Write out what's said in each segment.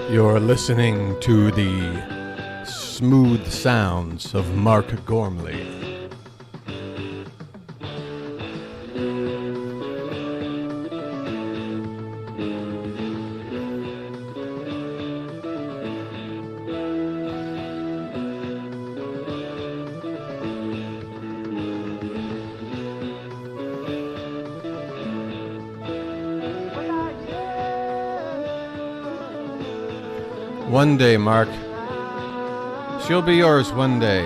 You're listening to the smooth sounds of Mark Gormley. One day, Mark. She'll be yours one day.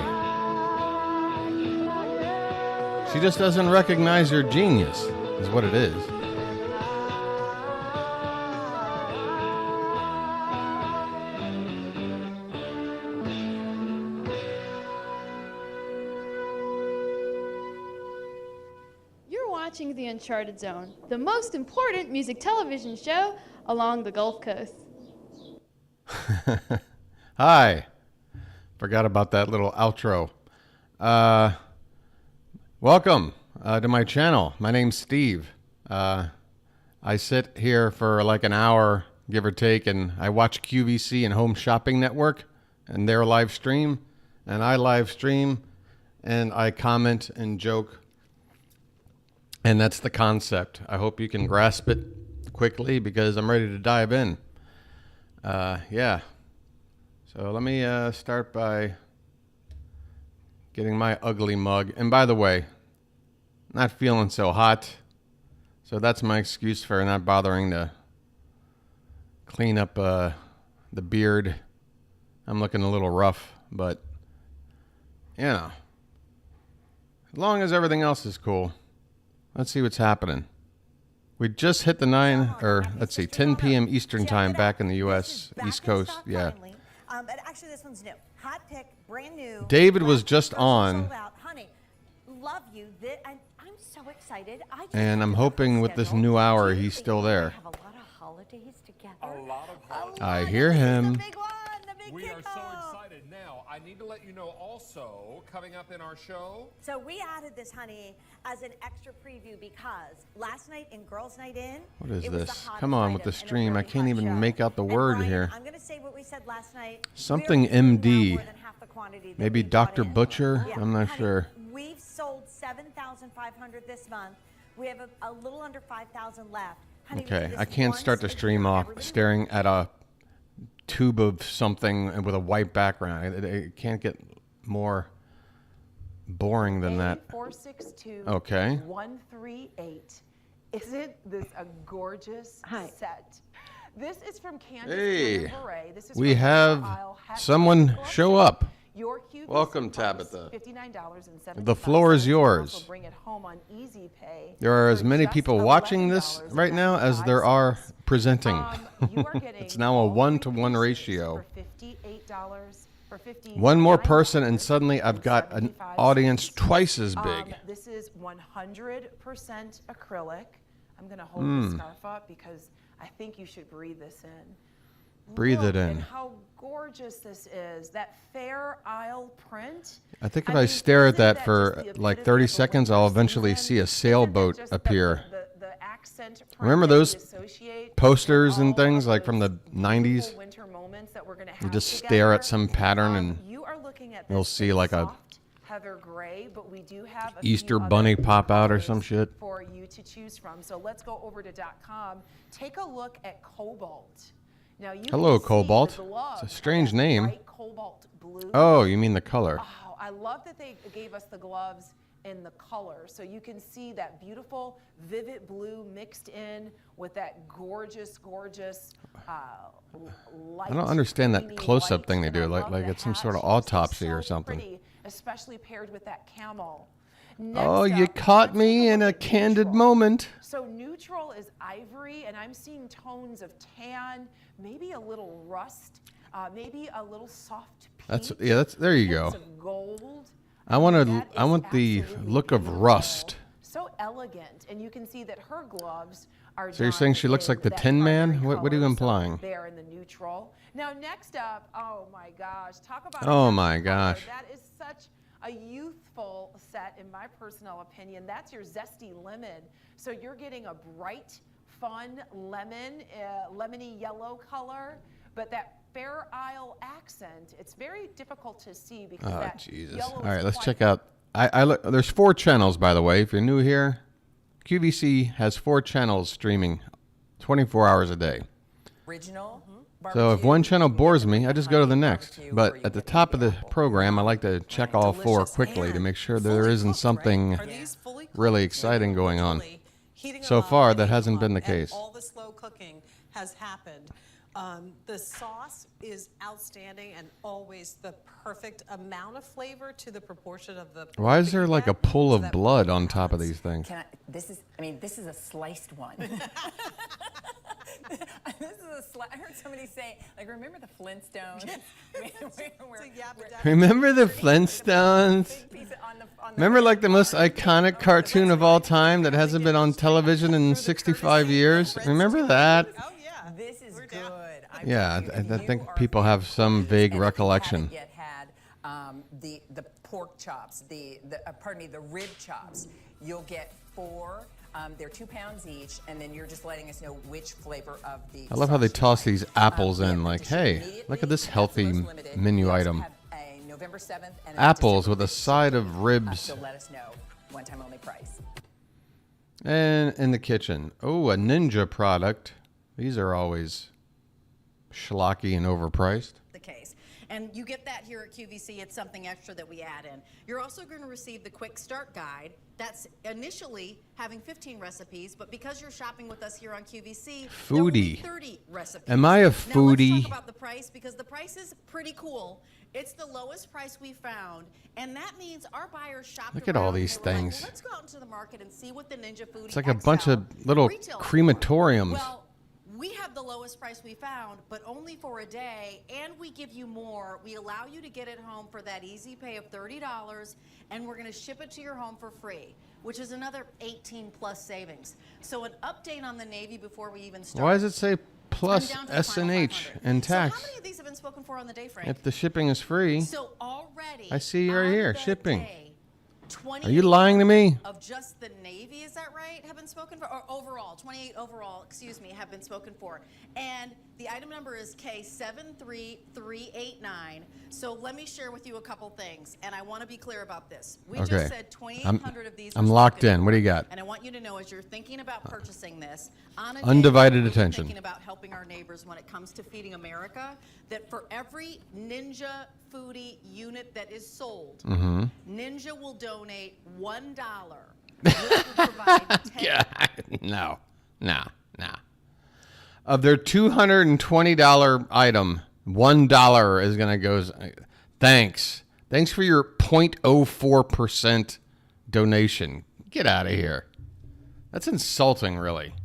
She just doesn't recognize your genius, is what it is. You're watching The Uncharted Zone, the most important music television show along the Gulf Coast. Hi. Forgot about that little outro. Welcome to my channel. My name's Steve. I sit here for like an hour, give or take, and I watch QVC and Home Shopping Network and their live stream, and I live stream, and I comment and joke, and that's the concept. I hope you can grasp it quickly because I'm ready to dive in. Yeah. So let me start by getting my ugly mug. And by the way, not feeling so hot. So that's my excuse for not bothering to clean up the beard. I'm looking a little rough, but you know, as long as everything else is cool, let's see what's happening. We just hit the 10 p.m. Eastern time back in the U.S. East Coast. Yeah. But actually, this one's new. Hot pick, brand new. David was just on. Honey, love you. I'm so excited. And I'm hoping with this new hour, he's still there. Have a lot of holidays together. I hear him. The big one, the big We are so kickoff. excited. Now, I need to let you know also, coming up in our show. So we added this, honey, as an extra preview because last night in Girls Night In, What is it was this? the hottest Come on with item the in a stream. I really can't hot even show. make out the And word Ryan, here. I'm going to say what we said last night. Something We're selling now MD. more than half the quantity that Maybe we brought Dr. in. Butcher? Yeah, I'm not honey, sure. We've sold 7,500 this month. We have a little under 5,000 left. Honey, Okay, this I can't one start the stick stream here, off everything staring at a tube of something with a white background. It can't get more boring than that. 462 Okay. 138. Isn't this a gorgeous set? This is from Candace Hey, Beret. This is we from have Isle Hat someone Glove show Set. up. Your QVC Welcome, price, Tabitha. $59.75. The floor is You can yours. also bring it home on Easy Pay There are as for many just people watching this right now as there are $11.95. presenting. You are getting It's now a all 1-to-1 three ratio. pieces for $58, for $59. One more person and suddenly I've got an audience twice as big. This is 100% acrylic. I'm going to hold the scarf up because I think you should breathe this in. Breathe it Look in. at how gorgeous this is. That Fair Isle print. I think if I stare at that for like 30 seconds, I'll eventually see a sailboat appear. The accent print Remember that we those associate posters with and all things of like from the those 90s? beautiful winter moments that we're gonna You have just stare at together. some pattern and You are looking at you'll this see like a soft heather gray, but we do have a Easter few bunny other pop out or colors some shit. for you to choose from. So let's go over to .com. Take a look at Cobalt. Now you Hello, can see Cobalt. the gloves It's a strange have that name. bright cobalt blue. Oh, you mean the color. Oh, I love that they gave us the gloves in the color. So you can see that beautiful, vivid blue mixed in with that gorgeous, gorgeous light. I don't understand that creamy close-up white. thing they And do, I like love the it's some hat. sort of She just looks autopsy so or something. pretty, especially paired with that camel. Oh, Next you up, caught let's me take in a look at candid neutral. moment. So neutral is ivory, and I'm seeing tones of tan, maybe a little rust, maybe a little soft peach. There you go. hints of gold. I That want is the absolutely look of beautiful. rust. So elegant, and you can see that her gloves are. So you're saying she looks like the Tin Man? What are you implying? There in the neutral. Now next up, oh my gosh, talk about. Oh a my color. gosh. That is such a youthful set, in my personal opinion. That's your zesty lemon. So you're getting a bright, fun lemon, lemony yellow color But that Fair Isle accent, it's very difficult to see because Oh, that Jesus. yellow All is right, let's quite check out. I look. There's 4 channels, by the way. If you're new here, QVC has 4 channels streaming 24 hours a day. Original. So if one channel bores me, I just go to the next. But at the top of the program, I like to check all 4 quickly to make sure there isn't something really exciting going on. So far, that hasn't been the case. All the slow cooking has happened. The sauce is outstanding and always the perfect amount of flavor to the proportion of the. Why is there like a pool of blood on top of these things? This is a sliced one. I heard somebody say, like, remember the Flintstones? Remember the Flintstones? Remember like the most iconic cartoon of all time that hasn't been on television in 65 years? Remember that? Oh yeah. This is good. Yeah, I think people have some vague recollection. Yet had the pork chops, the rib chops. You'll get 4. They're 2 pounds each, and then you're just letting us know which flavor of the. I love how they toss these apples in. Like, hey, look at this healthy menu item. November 7th and Apples with a side of ribs. So let us know. One time only price. And in the kitchen, oh, a Ninja product. These are always schlocky and overpriced. The case. And you get that here at QVC. It's something extra that we add in. You're also going to receive the Quick Start Guide. That's initially having 15 recipes, but because you're shopping with us here on QVC, there will be Foodie. 30 recipes. Am I a Now let's foodie? talk about the price because the price is pretty cool. It's the lowest price we found, and that means our buyers shopped Look at all around these and were like, things. well, let's go out into the market and see what the Ninja Foodie It's like a bunch of little retails for. crematoriums. Well, we have the lowest price we found, but only for a day, and we give you more. We allow you to get it home for that easy pay of $30, and we're going to ship it to your home for free, which is another 18 plus savings. So an update on the Navy before we even start. Why does it say plus I'm down to the final S&H 500. and So how tax? many of these have been spoken for on the day, Frank? If the shipping is free, So already, I see right on here, the shipping. day, are you lying to me? of just the Navy, is that right, have been spoken for? Or overall, 28 overall, excuse me, have been spoken for. And the item number is K73389. So let me share with you a couple things, and I want to be clear about this. We Okay. just said 2,800 of these I'm were locked spoken in. What do you for. got? And I want you to know, as you're thinking about purchasing this, on a day Undivided when you're attention. thinking about helping our neighbors when it comes to feeding America, that for every Ninja Foodie unit that is sold, Mm-hmm. Ninja will donate $1, which will provide 10 Yeah, no. Of their $220 item, $1 is going to go. Thanks for your 0.04% donation. Get out of here. That's insulting, really.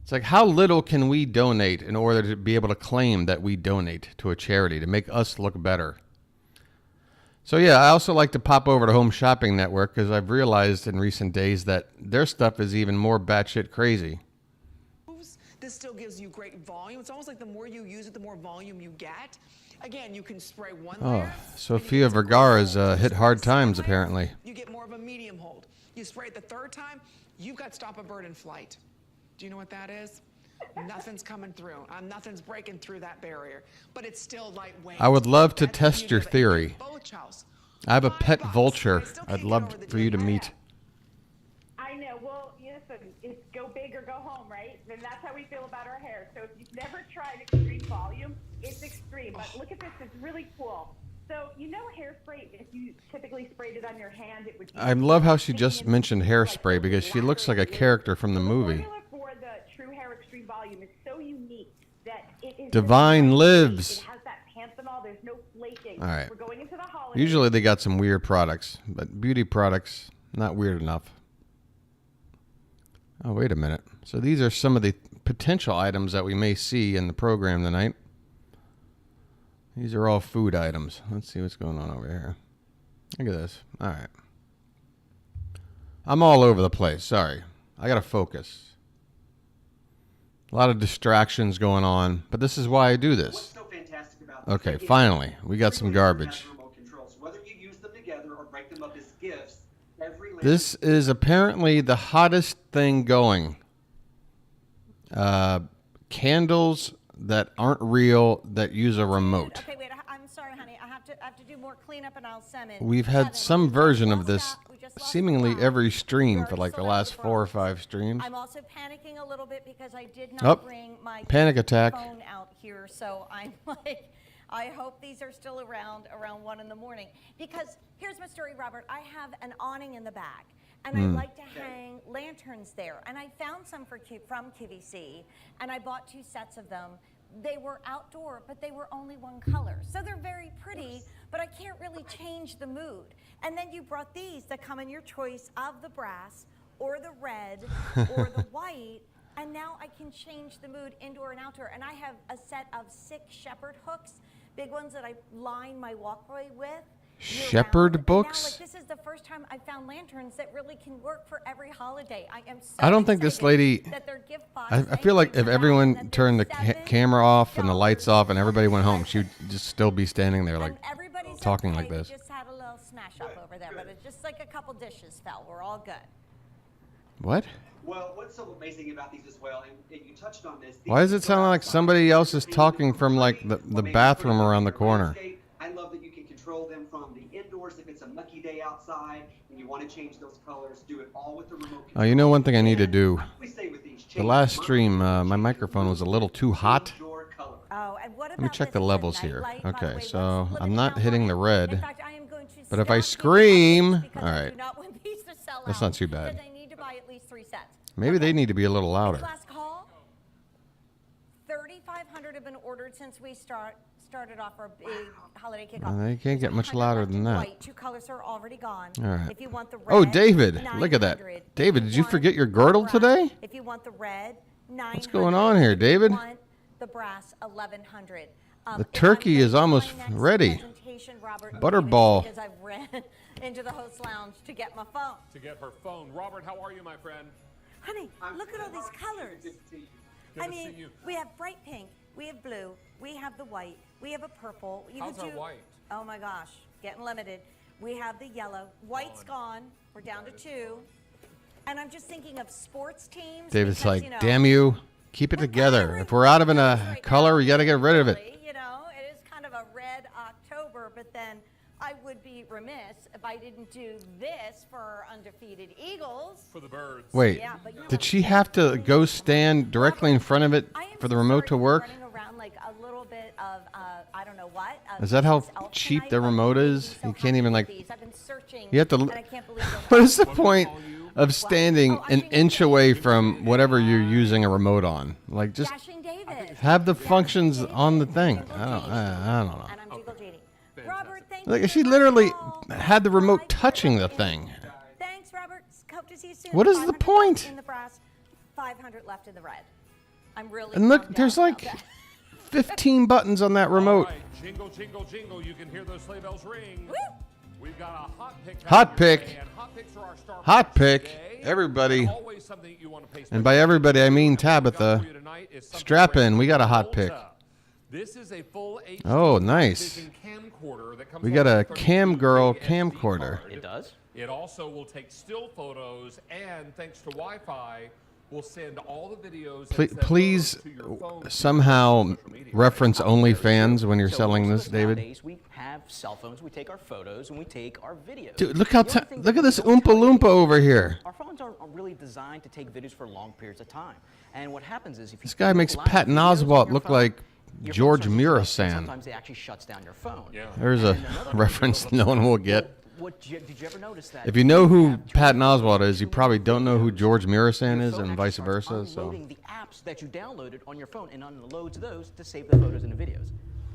It's like, how little can we donate in order to be able to claim that we donate to a charity to make us look better? So yeah, I also like to pop over to Home Shopping Network because I've realized in recent days that their stuff is even more batshit crazy. This still gives you great volume. It's almost like the more you use it, the more volume you get. Again, you can spray one layer. Oh, Sofia Vergara's hit hard times, apparently. You get more of a medium hold. You spray it the 3rd time, you've got Stop a Bird in Flight. Do you know what that is? Nothing's coming through. Nothing's breaking through that barrier. But it's still lightweight. I would love to That's the test beauty your of it. theory. Boach house. I have a pet $5. vulture. I still I'd can't love get over the for you to difference. meet. I know. Well, listen, it's go big or go home, right? And that's how we feel about our hair. So if you've never tried extreme volume, it's extreme. But look at this. It's really cool. So you know hairspray, if you typically sprayed it on your hand, it would be... I love how she just mentioned hairspray because she looks like a character from the movie. The formula for the True Hair Extreme Volume is so unique that it is... Divine Lives. It has that panthenol. There's no flaking. All right. We're going into the holidays. Usually they got some weird products, but beauty products, not weird enough. Oh, wait a minute. So these are some of the potential items that we may see in the program tonight. These are all food items. Let's see what's going on over here. Look at this. All right. I'm all over the place. Sorry. I got to focus. A lot of distractions going on, but this is why I do this. Okay, finally. We got some garbage. This is apparently the hottest thing going. candles that aren't real that use a remote. Okay, wait. I'm sorry, honey. I have to do more cleanup, and I'll send it. We've had some version of this seemingly every stream for like the last 4 or 5 streams. I'm also panicking a little bit because I did Oh, not bring my panic attack. phone out here, so I'm like, I hope these are still around 1 in the morning. Because here's my story, Robert. I have an awning in the back, and I like to hang lanterns there. And I found some from QVC, and I bought 2 sets of them. They were outdoor, but they were only one color. So they're very pretty, but I can't really change the mood. And then you brought these that come in your choice of the brass or the red or the white. And now I can change the mood indoor and outdoor. And I have a set of 6 shepherd hooks, big ones that I line my walkway with. Shepherd books? Now, like, this is the first time I found lanterns that really can work for every holiday. I am so I don't think this lady. that their gift box I feel like if everyone turned the camera off and the lights off and everybody went home, she'd just still be standing there like talking like this. We just had a little smash up over there, but it's just like a couple dishes fell. We're all good. What? Well, what's so amazing about these as well, and you touched on this. Why does it sound like somebody else is talking from like the bathroom around the corner? I love that you can control them from the indoors if it's a mucky day outside and you want to change those colors. Do it all with the remote control. Oh, you know one thing I need to do. We say with these The last stream, my microphone was a little too hot. Oh, and what Let me about check this the is a levels night here. light, by the Okay, way. so Let's I'm limit not down hitting light. the red. In fact, I am going to But if I stop scream, giving out because all I right. do not want these to sell That's out, not too bad. because I need to buy at least 3 sets. Maybe they need to be a little louder. Last call. 3,500 have been ordered since we started off our big holiday kickoff. They can't get much 100 louder left than in that. White. 2 colors are already gone. All right. If you want the red, Oh, David, look at that. 900. David, If did you want forget your the girdle brass, today? If you want the red, 900. What's going on here, David? If you want the brass, 1,100. The turkey is almost ready. Butterball. Because I've ran into the host lounge to get my phone. To get her phone. Robert, how are you, my friend? Honey, look at all these colors. I mean, we have bright pink, we have blue, we have the white, we have a purple. You How's could our do, white? Oh my gosh, getting limited. We have the yellow. White's gone. We're down to 2. And I'm just thinking of sports teams. David's because, like, damn you, keep it together. If we're out of a color, we got to get rid of it. You know, it is kind of a red October, but then I would be remiss if I didn't do this for our undefeated Eagles. For the birds. Wait, Yeah, but you know did she have to go stand directly in front of it for the remote to work? running around like a little bit of, I don't know what. Is that how elf cheap tonight, the but remote I'm is? so You can't even happy like. with these. I've been searching, You have to. and I can't believe What is the point of standing an inch away from whatever you're using a remote on? Like, just Dashing David. have the functions on the thing. I don't know. And I'm Jingle Jeannie. Robert, thank Like, you. she literally had the remote touching the thing. Thanks, Robert. Hope to see you soon. What is the 500 point? left in the brass, 500 left in the red. I'm really. And look, bummed there's out like about that. 15 buttons on that remote. All right, jingle, jingle, jingle. You can hear those sleigh bells ring. Woo! We've got a hot pick. Hot coming your pick. way, and hot picks are our star Hot picks pick. today. Everybody. Always something you want to pay And by everybody, I mean Tabitha. Strap in. We got a hot pick. This is a full HD Oh, nice. vision camcorder that comes We got with a 32 cam girl gig SD camcorder. card. It does? It also will take still photos, and thanks to Wi-Fi, will send all the videos. and send Please photos to your phone somehow reference OnlyFans when you're So selling most this, of us David. Nowadays, we have cell phones, we take our photos, and we take our videos. Dude, look how The only thing look that at this we don't Oompa tell you Loompa over here. Our phones aren't really designed to take videos for long periods of time. And what happens is if you This guy makes allow Patton videos on Oswalt your look phone, like your phone George starts to shut, and Murasan. Sometimes it actually shuts down your phone. Yeah. There's a reference no one will get. Did you ever notice that? If you know who Patton Oswalt is, you probably don't know who George Murasan is, and vice starts versa. So unloading the apps that you downloaded on your phone and unloads those to save the photos and the videos.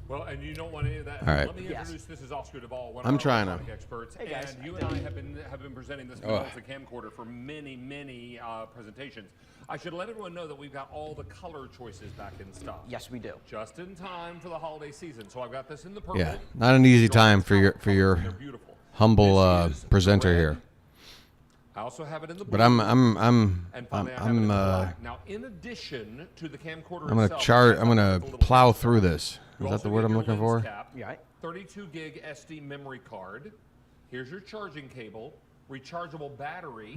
Well, and you don't want any of that. All right. Let me introduce. This is Oscar Duvall, one I'm of our trying to- electronic experts, Hey, guys. and you and I have been presenting this Minolta camcorder for many presentations. I should let everyone know that we've got all the color choices back in stock. Yes, we do. Just in time for the holiday season. So I've got this in the purple. yeah, not an easy time for your They're beautiful. humble This is presenter red. here. I also have it in the blue. But I'm And finally, I have it in the black. Now, in addition to the camcorder I'm itself, gonna I've got a little plow piece. through this. You Is that also the word get I'm your looking lens for? cap, Yeah, right. 32 gig SD memory card. Here's your charging cable, rechargeable battery.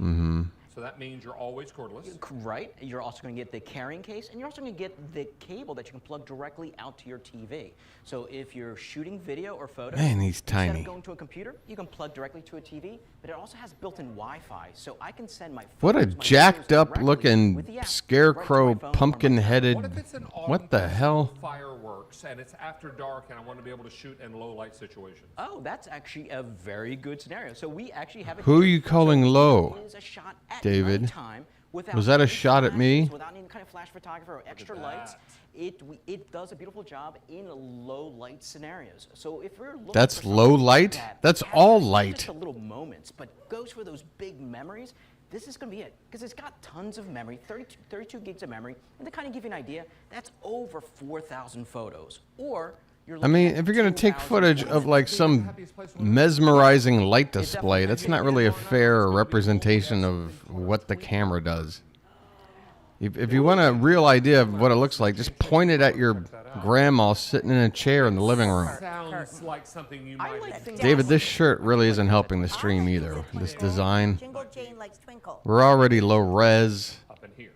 So that means you're always cordless. Right. You're also going to get the carrying case, and you're also going to get the cable that you can plug directly out to your TV. So if you're shooting video or photos, Man, he's instead tiny. of going to a computer, you can plug directly to a TV, but it also has built-in Wi-Fi, so I can send my What a photos, my jacked videos up directly looking with the app scarecrow, right to my phone or my pumpkin-headed. What if it's an What the hell? fireworks and it's after dark and I want to be able to shoot in low light situations? Oh, that's actually a very good scenario. So we actually have a Who are you calling low, is a shot at David? nighttime without Was that a any shot at me? flashes, without any kind of flash photographer or extra lights. It does a beautiful job in low light scenarios. So if we're looking That's for low something light? that That's has all not light. just the little moments, but goes for those big memories, this is going to be it. Because it's got tons of memory, 32 gigs of memory. And to kind of give you an idea, that's over 4,000 photos. Or you're I looking mean, at if you're going to take 2,000 footage of like some mesmerizing light display, that's not really a fair representation of what the camera does. If you want a real idea of what it looks like, just point it at your grandma sitting in a chair in the living room. Sounds like something you might have. David, this shirt really isn't helping the stream either. This design. Jingle Jane likes twinkle. We're already low res. Up in here.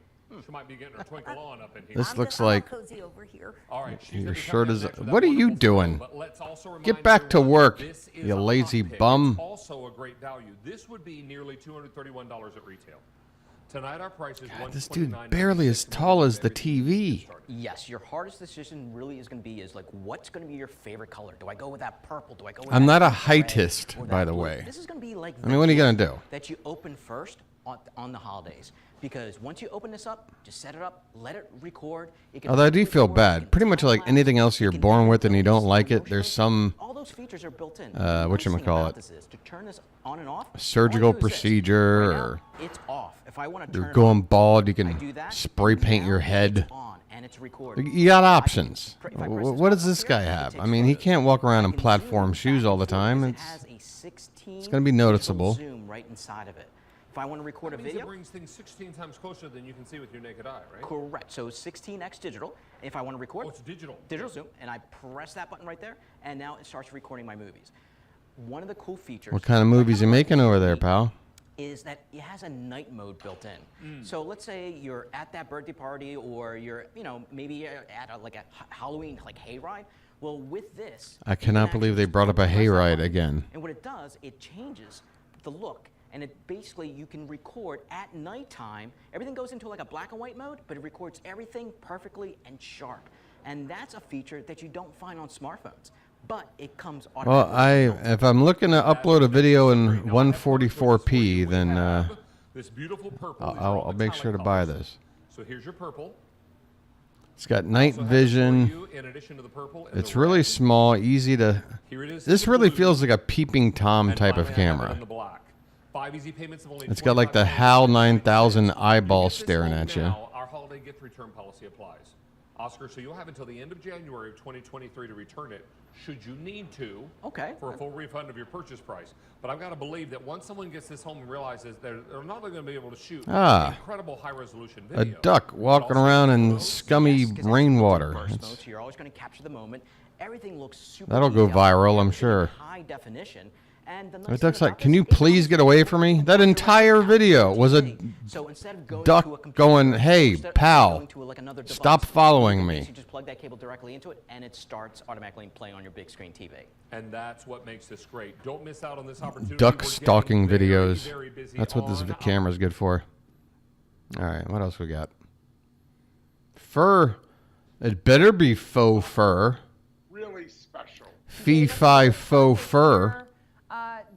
She might be getting her twinkle on up in here. This looks like Cozy over here. All right, she's your gonna be shirt coming is. up next with that What are you wonderful photo, doing? but let's also remind Get back to everyone work, this is you a lazy hot pick. bum. It's also a great value. This would be nearly $231 at retail. Tonight our price is This dude barely as tall as the TV. Yes, your hardest decision really is going to be like, what's going to be your favorite color? Do I go with that purple? Do I go with I'm that not a red heightist, or that by the blue? way. This is going to be like I mean, what are you gonna do? that you open first on the holidays. Because once you open this up, just set it up, let it record. It can Although I do feel record, it bad. can Pretty much like time-lapse, anything else you're it can born do with and you don't slow like it, motion. there's some All those features are built in. whatchamacallit, The nice thing about this is to turn this on and off. surgical all you do is this. procedure Right now, or it's off. If I want to you're turn it going on, bald, you I do can that, spray and paint now your it's head. on, and it's recorded. You got options. If I press What does this guy here, it have? takes I mean, he photos. can't walk around in I can zoom platform back shoes and all the forth time. because it has a 16 it's gonna be digital noticeable. zoom right inside of it. If I want to record a That means it video, brings things 16 times closer than you can see with your naked eye, right? correct. So 16x digital. If I want to record, Oh, it's digital. Digital zoom, and I press that button right there, and now it starts recording my movies. One of the cool features. What kind of movies you making over there, pal? Is that it has a night mode built in. So let's say you're at that birthday party, or you're, maybe at a Halloween hayride. Well, with this, I you can cannot believe actually they brought up a press that hayride button, again. And what it does, it changes the look. And it basically, you can record at nighttime. Everything goes into like a black and white mode, but it records everything perfectly and sharp. And that's a feature that you don't find on smartphones. But it comes Well, automatically. if I'm looking to upload a video in 144p, then This beautiful purple. I'll make sure to buy this. So here's your purple. It's got night Also has for vision. you, in addition to the purple and It's the really red, small, easy to. Here it is. This in the really blue, feels like a peeping Tom and type of finally I have it camera. in the black. 5 easy payments of only It's got like the $25. HAL 9000 eyeball You get this staring home at you. now, our holiday gift return policy applies. Oscar, so you'll have until the end of January of 2023 to return it, should you need to, for a full refund of your purchase price. But I've got to believe that once someone gets this home and realizes they're not only going to be able to shoot incredible high-resolution A video. duck walking around in scummy rainwater. Burst It's- mode, so you're always going to capture the moment. Everything looks super That'll go detailed, viral, I'm everything sure. High definition. And the nice The thing duck's like, about can this you is it please comes get away from me? That entire video was a So instead of going to a duck computer, going, hey, instead of pal, going to another device, stop following you me. just plug that cable directly into it, and it starts automatically playing on your big screen TV. And that's what makes this great. Don't miss out on this opportunity. Duck We're getting stalking very, videos. very busy That's what this on camera's good for. All right, what else we got? Fur. It better be faux fur. Really special. Fee-fi faux fur.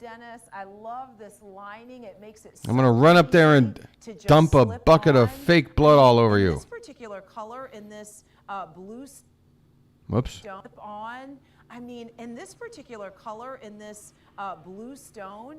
Dennis, I love this lining. It makes it I'm gonna run up there and to just dump a slip bucket of on. fake blood all over you. This particular color in this blue Whoops. stone on. I mean, in this particular color in this blue stone,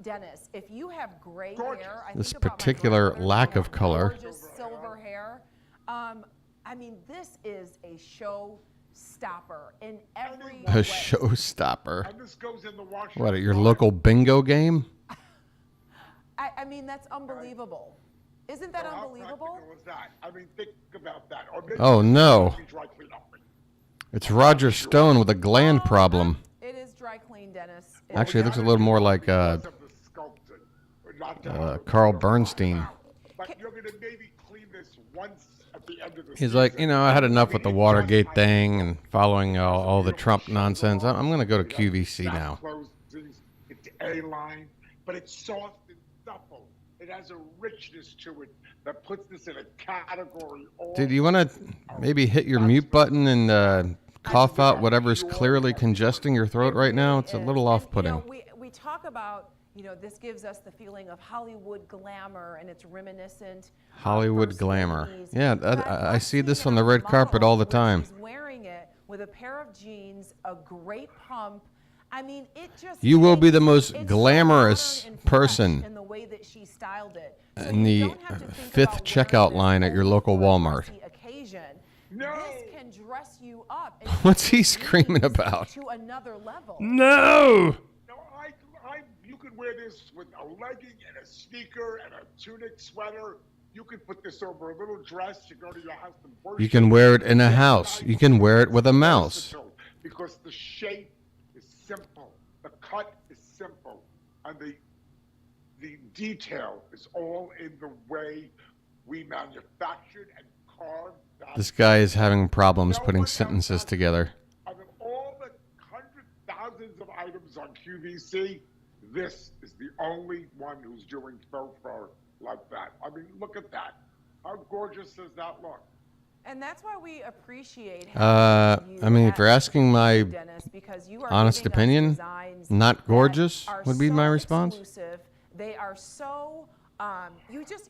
Dennis, if you have gray hair, I This think about my particular grandmother, lack who of had color. gorgeous silver hair. I mean, this is a show stopper in every A way. showstopper. And this goes in the washer. What, at your local bingo game? I mean, that's unbelievable. Isn't that How unbelievable? practical is that? I mean, think about that. Or maybe Oh, no. it's dry clean up. It's Roger Stone with a gland problem. It is dry clean, Dennis. Actually, it looks a little more like Because of the sculpting. not to have Carl Bernstein. But you're gonna maybe clean this once at the end of the He's season. like, I had enough with the Watergate thing and following all the Trump nonsense. I'm going to go to QVC now. Closings, it's A-line, but it's soft and supple. It has a richness to it that puts this in a category. Dude, you want to maybe hit your mute button and cough out whatever's clearly congesting your throat right now? It's a little off-putting. We talk about, this gives us the feeling of Hollywood glamour, and it's reminiscent. Hollywood glamour. Yeah, I see this on the red carpet all the time. She's wearing it with a pair of jeans, a great pump. I mean, it just. You will be the most glamorous person in the way that she styled it. in the fifth checkout line at your local Walmart. No. This can dress you up. What's he screaming about? To another level. No. You could wear this with a legging and a sneaker and a tunic sweater. You could put this over a little dress to go to your house and worship. You can wear it in a house. You can wear it with a mouse. Because the shape is simple, the cut is simple, and the detail is all in the way we manufactured and carved that. This guy is having problems putting sentences together. Out of all the hundreds, thousands of items on QVC, this is the only one who's doing faux fur like that. I mean, look at that. How gorgeous does that look? And that's why we appreciate I mean, if you're asking my honest opinion, not gorgeous would be my response. Exclusive. They are so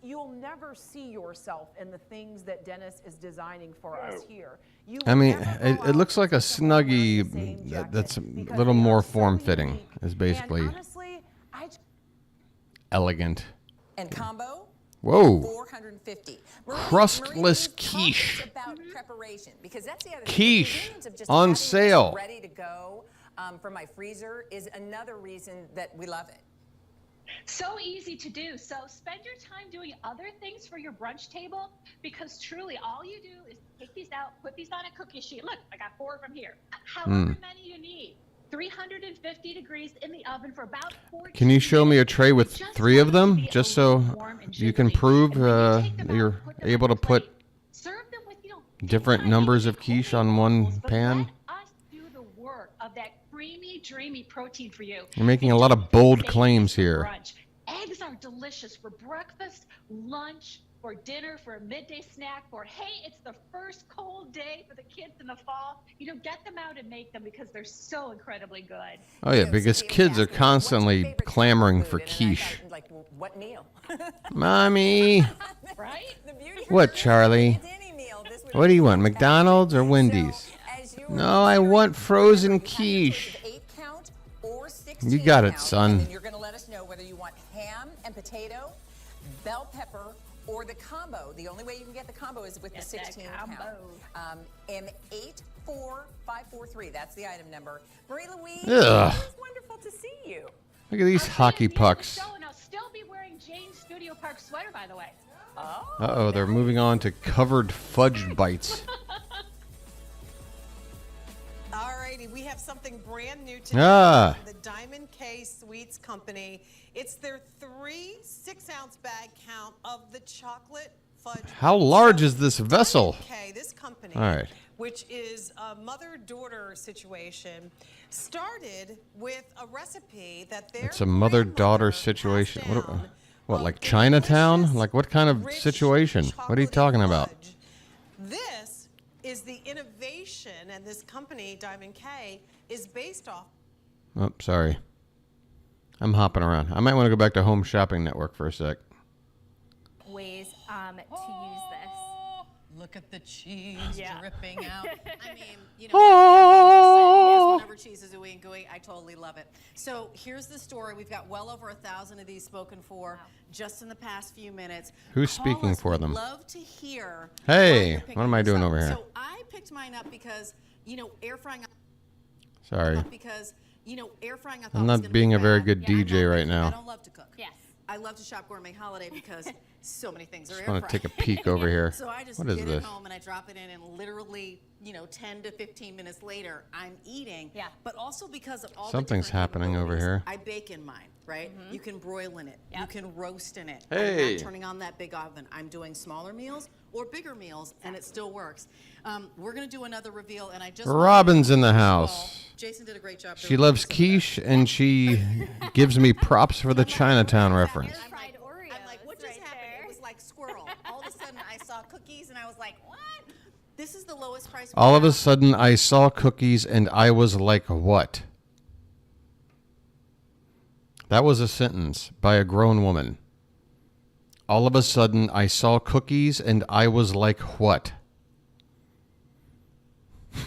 you'll never see yourself in the things that Dennis is designing for us here. I mean, it looks like a Snuggie that's a little more form-fitting, is basically honestly, elegant. And combo? Whoa. 450. Crustless quiche. About preparation, because that's the other quiche thing. Just on sale. Ready to go from my freezer is another reason that we love it. So easy to do. So spend your time doing other things for your brunch table, because truly all you do is take these out, put these on a cookie sheet. Look, I got 4 of them here. However many you need. 350 degrees in the oven for about 14 Can you show me a tray with 3 of them, just so you can prove you're able to put different numbers of quiche on one pan? Let us do the work of that creamy, dreamy protein for you. You're making a lot of bold claims here. Brunch. Eggs are delicious for breakfast, lunch, for dinner, for a midday snack, for, hey, it's the first cold day for the kids in the fall. Get them out and make them, because they're so incredibly good. Oh, yeah, because kids are constantly clamoring for quiche. Like, what meal? Mommy. Right? What, Charlie? What do you want, McDonald's or Wendy's? No, I want frozen quiche. You got it, son. And you're going to let us know whether you want ham and potato, bell pepper, or the combo. The only way you can get the combo is with the 16 pound. M84543. That's the item number. Marie Louise, it's wonderful to see you. Look at these hockey pucks. And I'll still be wearing Jane's Studio Park sweater, by the way. Uh-oh, they're moving on to covered fudge bites. Alrighty, we have something brand new today. The Diamond K Sweets Company. It's their 3 6-ounce bag count of the chocolate fudge. How large is this vessel? Diamond K, this company, all right, which is a mother-daughter situation, started with a recipe that their it's a mother-daughter situation. What, like Chinatown? Like what kind of situation? What are you talking about? This is the innovation, and this company, Diamond K, is based off. Oh, sorry. I'm hopping around. I might want to go back to Home Shopping Network for a sec. Ways to use this. Look at the cheese dripping out. I mean, yes, whenever cheese is ooey and gooey, I totally love it. So here's the story. We've got well over 1,000 of these spoken for just in the past few minutes. Who's speaking for them? Love to hear. Hey, what am I doing over here? So I picked mine up because, air frying. Sorry. Because, air frying. I'm not being a very good DJ right now. I don't love to cook. Yes. I love to shop Gourmet Holiday because So many things are Just air want to fried. take a peek over here. So I just What is get this? it home and I drop it in, and literally, 10 to 15 minutes later, I'm eating. Yeah. But also because of all Something's the different happening over here. I bake in mine, right? You can broil in it. You can roast in it. Hey. I'm not turning on that big oven. I'm doing smaller meals or bigger meals, and it still works. We're gonna do another reveal, and I just Robin's in the house. Jason did a great job. She doing loves this. quiche, and she gives me props for the Chinatown reference. I'm like, what just happened? It was like squirrel. All of a sudden, I saw cookies, and I was like, what? This is the lowest price. All of a sudden, I saw cookies, and I was like, what? That was a sentence by a grown woman. All of a sudden, I saw cookies, and I was like, what?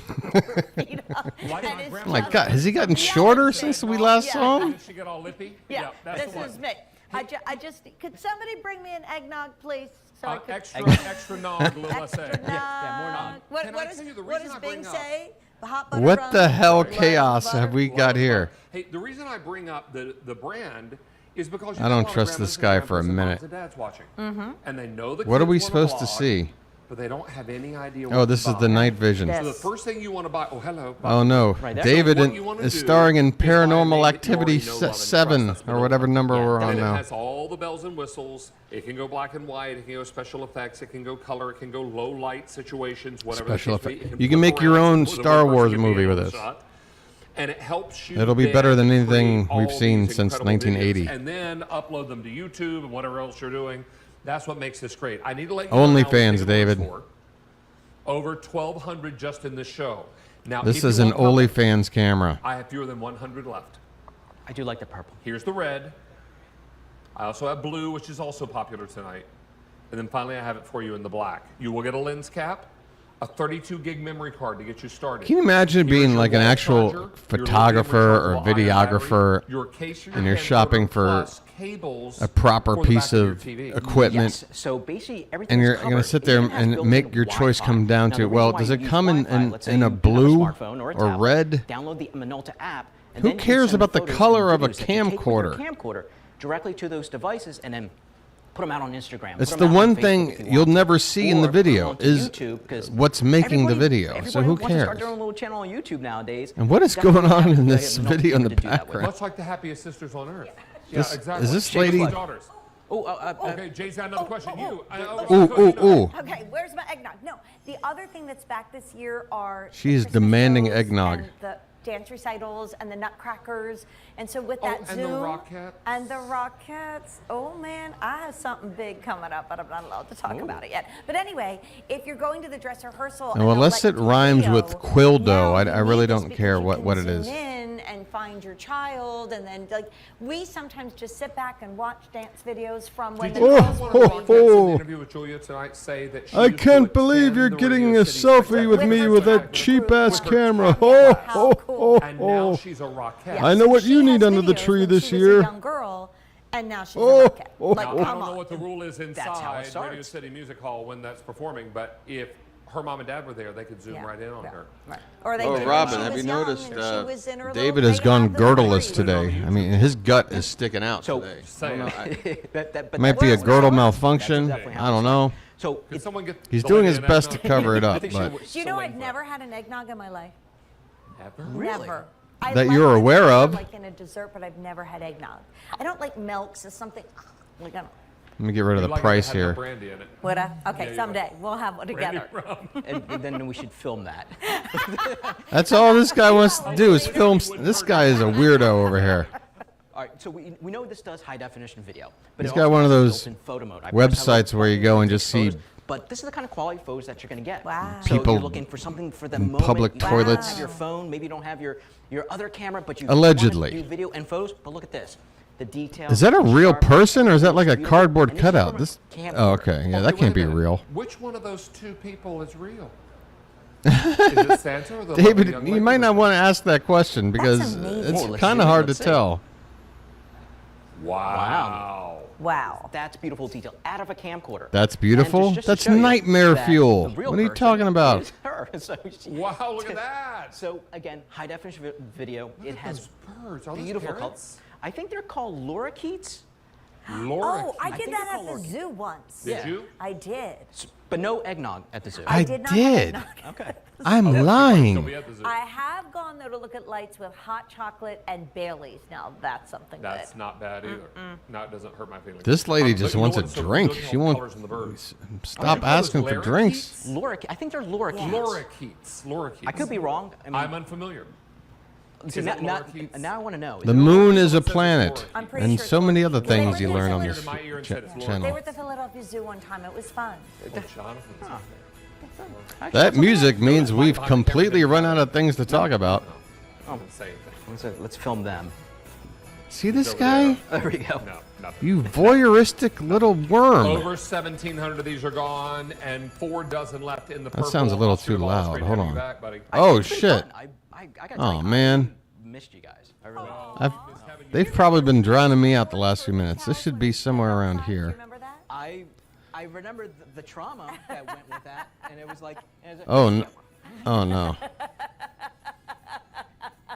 Oh my God, has he gotten shorter since we last saw him? Did she get all lippy? Yeah, that's this the one. is me. I just, could somebody bring me an eggnog, please? So I could, Extra nog, little less egg. more nog. What, Can what, I is, tell you the what reason does I bring Bing up- say? The hot butter What rum, the hell butter, chaos butter. have we got here? Hey, the reason I bring up the brand is because you I got a don't lot of trust grandmas this and guy for a grandpas and moms minute. and dads watching, and they know the What are kids we wanna supposed to vlog, see? but they don't have any idea. Oh, what this to is the buy. night vision. So the first thing you want to buy. Oh, hello. Oh no, Right there. David So what you wanna is do starring in is buy a name Paranormal that you Activity already know, love, and 7 trust. That's or whatever number we're And on it now. has all the bells and whistles. It can go black and white. It can go special effects. It can go color. It can go low light situations. Whatever. Special the case may be. effect. You can make your flip around own so more than Star one person Wars can be movie in with the this. shot. And it helps you. It'll be then better than create anything all we've seen these since incredible videos 1980. And then upload them to YouTube and whatever else you're doing. That's what makes this great. I need to let you know how OnlyFans, big it David. works for. Over 1,200 just in this show. Now, This if you is an want color, OnlyFans camera. I have fewer than 100 left. I do like the purple. Here's the red. I also have blue, which is also popular tonight. And then finally, I have it for you in the black. You will get a lens cap, a 32 gig memory card to get you started. Can you imagine Here's being your like an wall actual charger, your photographer or lithium rechargeable videographer, ion battery, your case for your and you're camcorder, shopping for plus cables a proper for the back piece of your of TV. equipment? Yes. So basically, everything And is you're going to covered. sit It there even has and built-in make your choice Wi-Fi. come down Now, to, the well, reason why does you it use come Wi-Fi, let's say in a you have blue smartphone or a tablet, red? Download the Minolta app. And Who then you can cares send about the photos color and of a videos that you take with your camcorder? camcorder directly to those devices, and then put them out on Instagram. It's put the 'em out on one Facebook thing if you you'll want to. never see in the Or put 'em video onto is YouTube, 'cause what's making the everybody- video. So everybody who wants to start cares? their own little channel on YouTube nowadays. And what is Definitely going on have in to this have Minolta video in the to do that with. background? Much like the happiest sisters on earth. This- Yeah, exactly. is this Shake's lady- daughters. Okay, Jay's got another question. You. Ooh. Okay, where's my eggnog? No, the other thing that's back this year are She is the Christmas demanding shows eggnog. and the dance recitals and the Nutcrackers, and so with Oh, that and the Zoom Rockettes. and the Rockettes. Oh man, I have something big coming up, but I'm not allowed to talk about it yet. But anyway, if you're going to the dress rehearsal, and Well, they'll unless let it you do rhymes video, with quildo, now I you really need this don't because care you what can it zoom is. in and find your child, and then like we sometimes just sit back and watch dance videos from when Did the you girls have one were of the babies. Rockettes in the interview with Julia tonight say that she I used to can't believe attend you're the getting Radio a City selfie Festival with me with that cheap-ass camera. And now she's a Rockette. I know what you She need has under the videos tree when this she was a year. young girl, and now she's Oh, a Rockette. Like, Now, I come don't know on. what the rule is how it inside starts. Radio City Music Hall when that's performing, but if her mom and dad were there, they could zoom right in on her. Right. Or they Oh, did when Robin, she have was you young noticed and she was in her David little has gone playground with girdleless the today? I mean, his gut is sticking out So- today. Saying. But Might be a that's- girdle that's malfunction. definitely how I don't it's know. So Could it- someone get He's the doing lady his in best that to note? cover it I up, think she but was Do you know so I've waiting never had an eggnog in my life? Never? Never. I That like you're it aware of. like in a dessert, but I've never had eggnog. I don't like milks. It's something like I don't. let me get rid of You the like it price to have no here. brandy in it. Would I? Okay, Yeah, you someday we'll have one Brandy together. rum. and then we should film that. That's all this guy wants to do is film. This guy is a weirdo over here. All right, so we know this does high definition video, but He's it got also one of has those built-in photo mode. I personally websites where you go and just see photos, but this is the kind of quality photos that you're going to get. Wow. So People you're looking for something for the in moment. public You don't toilets. have your phone, maybe you don't have your other camera, but you Allegedly. want to do video and photos. But look at this. The detail. Is that a the real sharpness, person or is that like a beautiful, cardboard and this is cutout? from a This. camcorder. Oh, okay. Yeah, that Wait a can't be minute. real. Which one of those two people is real? Is it Santa or the lovely David, young you lady might with not the- want to ask that question because amazing. it's Oh, let's kind of see. hard to Let's see. tell. Wow. Wow. That's beautiful detail out of a camcorder. That's And beautiful? just to That's show you nightmare that fuel. the real What are you person talking about? is her. So she- Wow, look at that. So again, high definition video. It has Birds. Are those beautiful colors. parrots? I think they're called lorikeets. Oh, I did that at the zoo once. Did you? I did. But no eggnog at the zoo. I did not have did. eggnog. Okay. I'm lying. I have gone though to look at lights with hot chocolate and Baileys. Now that's something That's good. not bad either. No, it doesn't hurt my feelings. This lady But just you know wants a what's so drink. good? She All won't colors in the birds. stop asking for drinks. I think they're lorikeets. Lorikeets. Lorikeets. I could be wrong. I mean, I'm unfamiliar. See, Is it now lorikeets? I want to know. The moon is a planet, I'm pretty and sure so it's many other lorikeets. things They you were learn on here this to my ear and said it's They channel. were at the Philadelphia Zoo one time. It was fun. Oh, Jonathan's in there. That music means we've completely run out of things to talk about. Oh, say anything. Let's film them. See this guy? There we go. No, nothing. You voyeuristic little worm. Over 1,700 of these are gone, and 4 dozen left in the purple. That sounds a little Oscar too Ball. It's loud. great to Hold have you on. back, buddy. Oh, It's been shit. fun. I got Oh, drink. man. I missed you guys. I really They've probably been drowning me out the last few minutes. This should be somewhere around here. I remember the trauma that went with that, and it was like. Oh, no.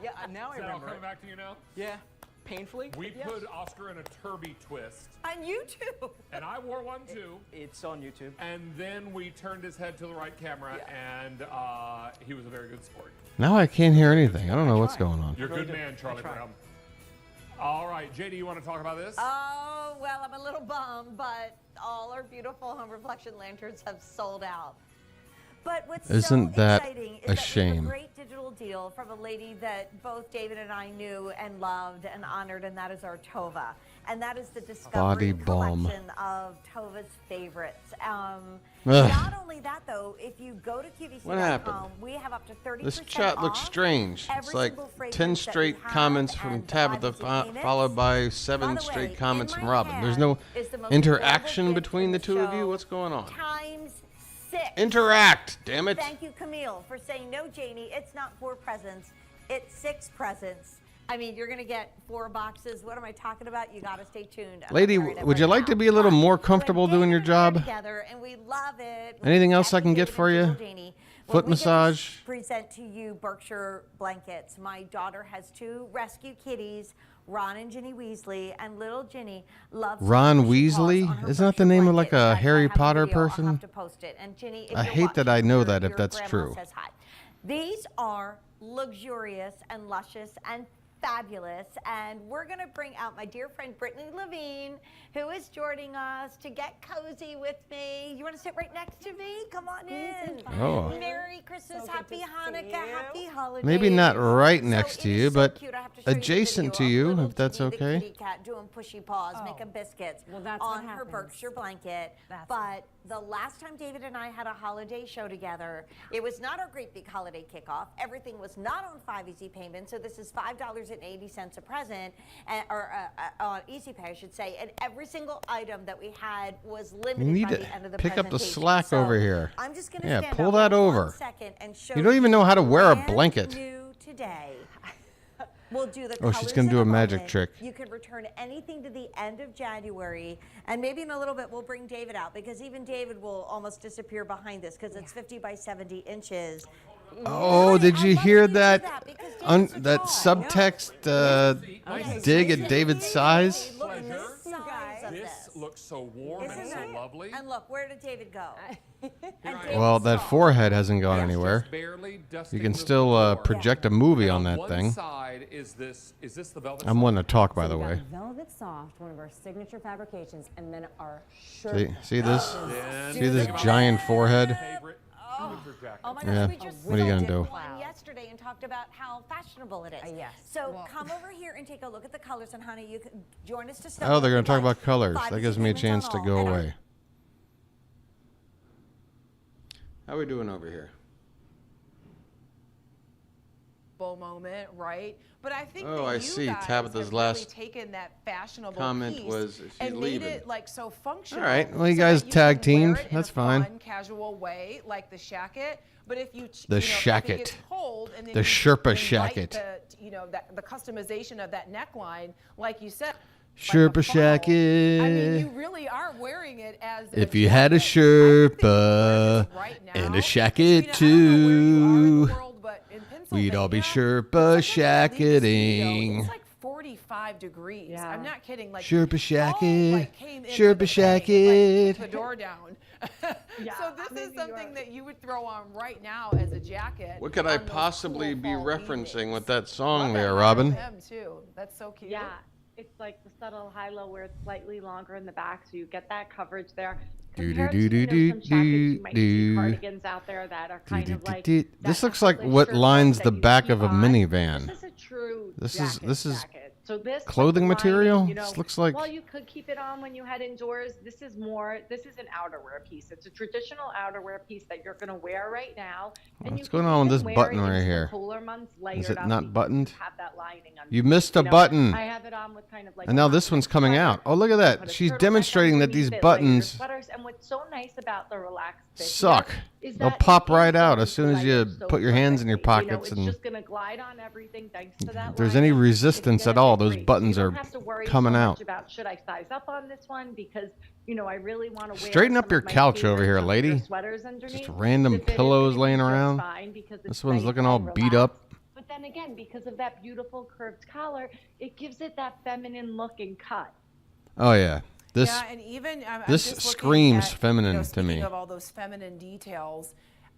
Yeah, now I Is that all remember. coming back to you now? Yeah, painfully. We put Oscar in a Turby twist. On YouTube. And I wore one too. It's on YouTube. And then we turned his head to the right camera, and he was a very good sport. Now I can't hear anything. I don't know what's going on. You're a good man, Charlie Brown. All right, JD, you want to talk about this? Oh, well, I'm a little bummed, but all our beautiful home reflection lanterns have sold out. But what's Isn't so that exciting is a that we have shame? a great digital deal from a lady that both David and I knew and loved and honored, and that is our Tova. And that is the Body Discovery balm. collection of Tova's favorites. Ugh. Not only that, though, if you go to QVC.com, What happened? we have up to 30% This chat looks off strange. every It's like single fragrance 10 that we straight have comments from and Tabitha, payments. followed by 7 By the straight way, comments in from my Robin. There's hand no is the most interaction adorable gift between in the the two of you. show, What's going on? Times 6. Interact, damn it. Thank you, Camille, for saying, no, Janie, it's not 4 presents, it's 6 presents. I mean, you're going to get 4 boxes. What am I talking about? You got to stay tuned. I'm Lady, wearing it would you right like now. to be a little more comfortable doing your job? Together, and we love it. Anything else I can get for you? Janie. Foot Well, we get to massage? present to you Berkshire blankets. My daughter has 2 rescue kitties, Ron and Ginny Weasley, and little Ginny loves Ron pushy paws Weasley? on her Isn't that the Berkshire name of like blanket. a I Harry have a Potter video. I'll person? have to post it. And Ginny, if I you're hate that I watching, know your- that if your that's grandma true. says hi. These are luxurious and luscious and fabulous, and we're going to bring out my dear friend Brittany Levine, who is joining us to get cozy with me. You want to sit right next to me? Come on in. Oh. Merry Christmas, Happy Hanukkah, Happy Holidays. Maybe not right next to you, but cute. I have to show you the adjacent to video of you, little if that's Ginny, the okay. kitty cat doing pushy paws, making biscuits that's on what her happens. Berkshire blanket. But the last time David and I had a holiday show together, it was not our great big holiday kickoff. Everything was not on 5 easy payments, so this is $5.80 a present, or on easy pay, I should say. And every single item that we had was You limited need by to the end of the pick up the presentation. slack So over here. I'm just going to Yeah, stand pull up that for 1 over. second and show You don't even know how to wear a brand blanket. New today. We'll do the Oh, she's colors gonna in do a magic moment. trick. You can return anything to the end of January, and maybe in a little bit we'll bring David out, because even David will almost disappear behind this because it's 50 by 70 inches. Oh, did you hear that? because That subtext dig at David's size? Look at the size of This this. looks so warm and so lovely. And look, where did David go? Well, that forehead hasn't gone That's anywhere. just barely dusting You can the still floor. project a movie on that one thing. Side is this the velvet? I'm wanting to talk, by the way. Velvet Soft, one of our signature fabrications, and then our shirt. See this? Then See this think about giant my forehead? favorite winter jacket. Oh my Yeah. gosh, we just What are you gonna did do? one yesterday and talked about how fashionable it is. Yes. So Well- come over here and take a look at the colors, and honey, you can join us to study. Oh, they're going to talk about colors. Five That gives me a payments chance on to all. go And our- away. How we doing over here? Moment, right? But I think Oh, that I you see. guys Tabitha's have last really taken that fashionable comment piece was she's and leaving. made it like so functional. All right. Well, you so guys that tag can wear teamed. it in That's a fine. Fun, casual way, like the shacket. But if you The if it shacket. gets cold and then The you Sherpa invite shacket. the customization of that neckline, like you said. Sherpa like a funnel. I mean, you shacket. really are wearing it as. If you had a Sherpa and a shacket too, we'd all be Sherpa shacketing. It's like 45 degrees. Yeah. I'm not kidding. Like Sherpa fall, Shacket. like, came in Sherpa the day, like, Shacket. kicked the door down. Yeah, So this is something that you would throw on right now as a jacket. What could I on those possibly cool be fall referencing evenings. with that song Love there, that Robin? Them too. That's so cute. Yeah, it's like the subtle high-low where it's slightly longer in the back, so you get that coverage there. Compared to, some jackets, you might see cardigans out there that are kind of like This looks like what lines the back of a minivan. This is a true This is jacket. So this clothing lining, material. you know, This looks like while you could keep it on when you head indoors, this is an outerwear piece. It's a traditional outerwear piece that you're going to wear right now. And what's going on with this button right here? Cooler months Is layered it up not because buttoned? have that lining on. You missed a button. I have it on with kind of like. And now this one's coming out. Oh, look at that. She's demonstrating that these buttons Sweaters. And what's so nice about the relaxed fit suck. is They'll that pop it right is out going as soon to as you layer so put your hands in your perfectly. pockets. It's And just going to glide on everything thanks to that. if there's any resistance at all, those buttons are coming out. About should I size up on this one because I really want to wear. Straighten up your couch over here, lady. Sweaters underneath. Just random pillows laying around. This one's looking all beat up. But then again, because of that beautiful curved collar, it gives it that feminine look and cut. Oh yeah. This yeah, and even I'm this just looking screams at, feminine to speaking me. of all those feminine details,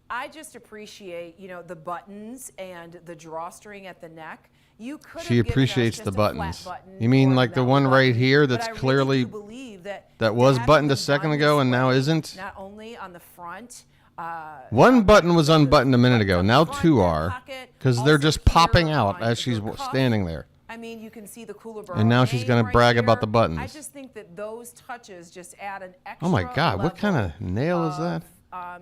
I just appreciate the buttons and the drawstring at the neck. You could She have given us appreciates just the a flat buttons. button You mean or like the metal one right button, here but that's I really clearly do believe that was having buttoned the a second buttons ago and now right, isn't? Not only on the front. One button was unbuttoned a minute ago. Now two are, because they're just popping out as she's standing there. I mean, you can see the cooler. And now she's gonna brag about the buttons. I just think that those touches just add an extra. Oh my God! What kind of nail is that?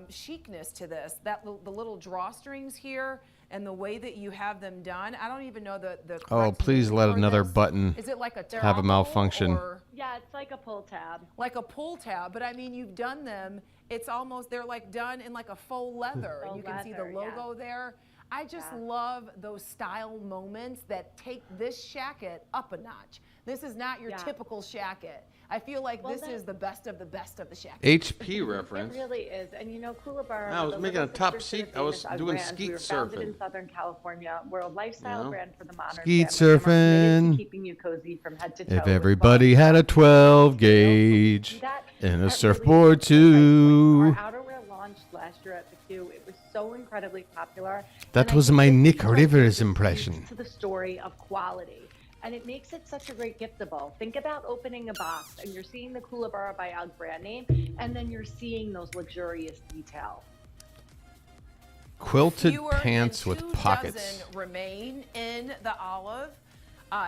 Chicness to this. The little drawstrings here and the way that you have them done. I don't even know the. Oh, please let another button Is it like a have a toggle malfunction. or- Yeah, it's like a pull tab. Like a pull tab, but I mean, you've done them. It's almost they're like done in like a faux leather, and you can see the logo there. I just love those style moments that take this shacket up a notch. This is not your typical shacket. I feel like this is the best of the shacket. HP reference. It really is, and Coolabah. I was making a top seat. I was doing skeet we were founded surfing. in Southern California. We're a lifestyle brand for the modern Skeet family, and we're committed surfing. to keeping you cozy from head to toe. If everybody had a 12 gauge and a surfboard too. Our outerwear launched last year at the Q. It was so incredibly popular. That and I was think my it Nick really Rivers speaks impression. to the story of quality. And it makes it such a great giftable. Think about opening a box and you're seeing the Coolabah by UGG brand name, and then you're seeing those luxurious details. Quilted Fewer pants than with 2 pockets. dozen remain in the olive.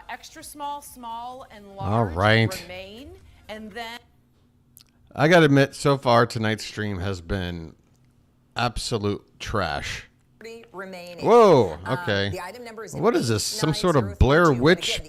Extra small, small, and large All right. remain. And then I gotta admit, so far tonight's stream has been absolute trash. Remaining. Whoa, okay. The item number is What is this? Some sort of Blair Witch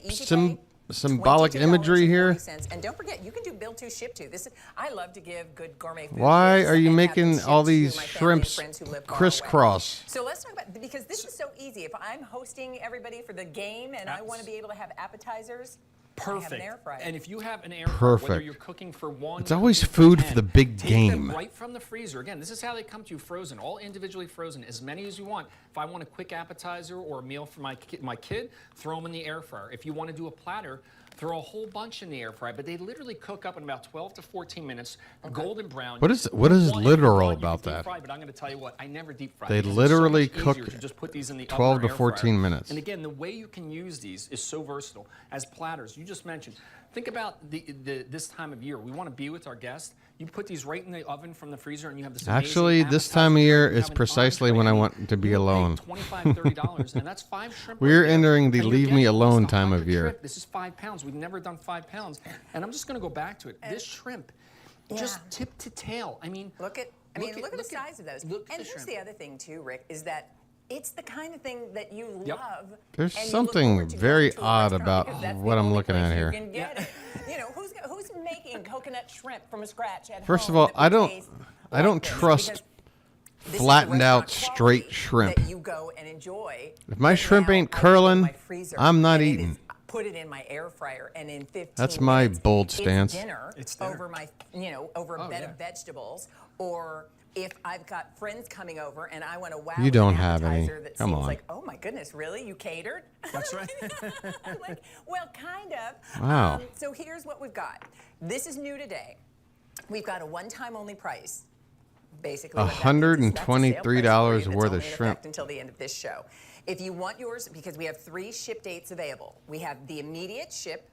symbolic imagery here? And don't forget, you can do build to, ship to. This is, I love to give good gourmet food. Why gifts are you and have them making shipped all to these my family and shrimps friends who live far away. crisscross? So let's talk about, because this is so easy. If I'm hosting everybody for the game and I want to be able to have appetizers, I have an air fryer. And if you have an air fryer, whether Perfect. you're cooking for one, It's always cooking food 10, for the big take game. them right from the freezer. Again, this is how they come to you frozen, all individually frozen, as many as you want. If I want a quick appetizer or a meal for my kid, throw them in the air fryer. If you want to do a platter, throw a whole bunch in the air fryer. But they literally cook up in about 12 to 14 minutes, golden brown. What is If literal you want, about you can that? deep fry, but I'm going to tell you what, I never deep fry. They because it's so literally much cook easier to just put these in the 12 oven to or air 14 fryer. minutes. And again, the way you can use these is so versatile. As platters, you just mentioned. Think about this time of year. We want to be with our guests. You put these right in the oven from the freezer, and you have this amazing Actually, this time of year is precisely when I want to be alone. $25, $30, and that's 5 shrimp. We're right there. entering the And you're leave me getting alone almost time of 100 year. shrimp. This is 5 pounds. We've never done 5 pounds. And I'm just going to go back to it. This shrimp, just tip to tail. I mean, look at the size of those. And here's the other thing too, Rick, is that it's the kind of thing that you love. There's and you look something forward to very going to a odd restaurant about because that's the what I'm only looking place at you here. can get it. You know, who's making coconut shrimp from scratch at First of home all, that I would don't taste I don't this? trust Because this is flattened out restaurant straight quality shrimp. that you go and enjoy. If my And shrimp now ain't I put it in curling, my freezer, I'm not and it eating. is- Put it in my air fryer, and in 15 That's my minutes, bold stance. It's dinner over my, over a bed of vegetables, or If I've got friends coming over and I want to wow You don't an have any. appetizer that Come seems on. like, oh my goodness, really? You catered? That's right. I'm like, well, kind of. Wow. So here's what we've got. This is new today. We've got a one-time only price. Basically, what that means is that's a sale price for you $123 that's worth only of in shrimp. effect until the end of this show. If you want yours, because we have 3 ship dates available. We have the immediate ship,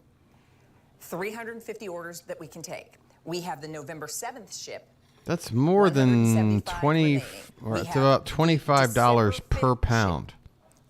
350 orders that we can take. We have the November 7th ship. That's more than 20, or it's about $25 per pound.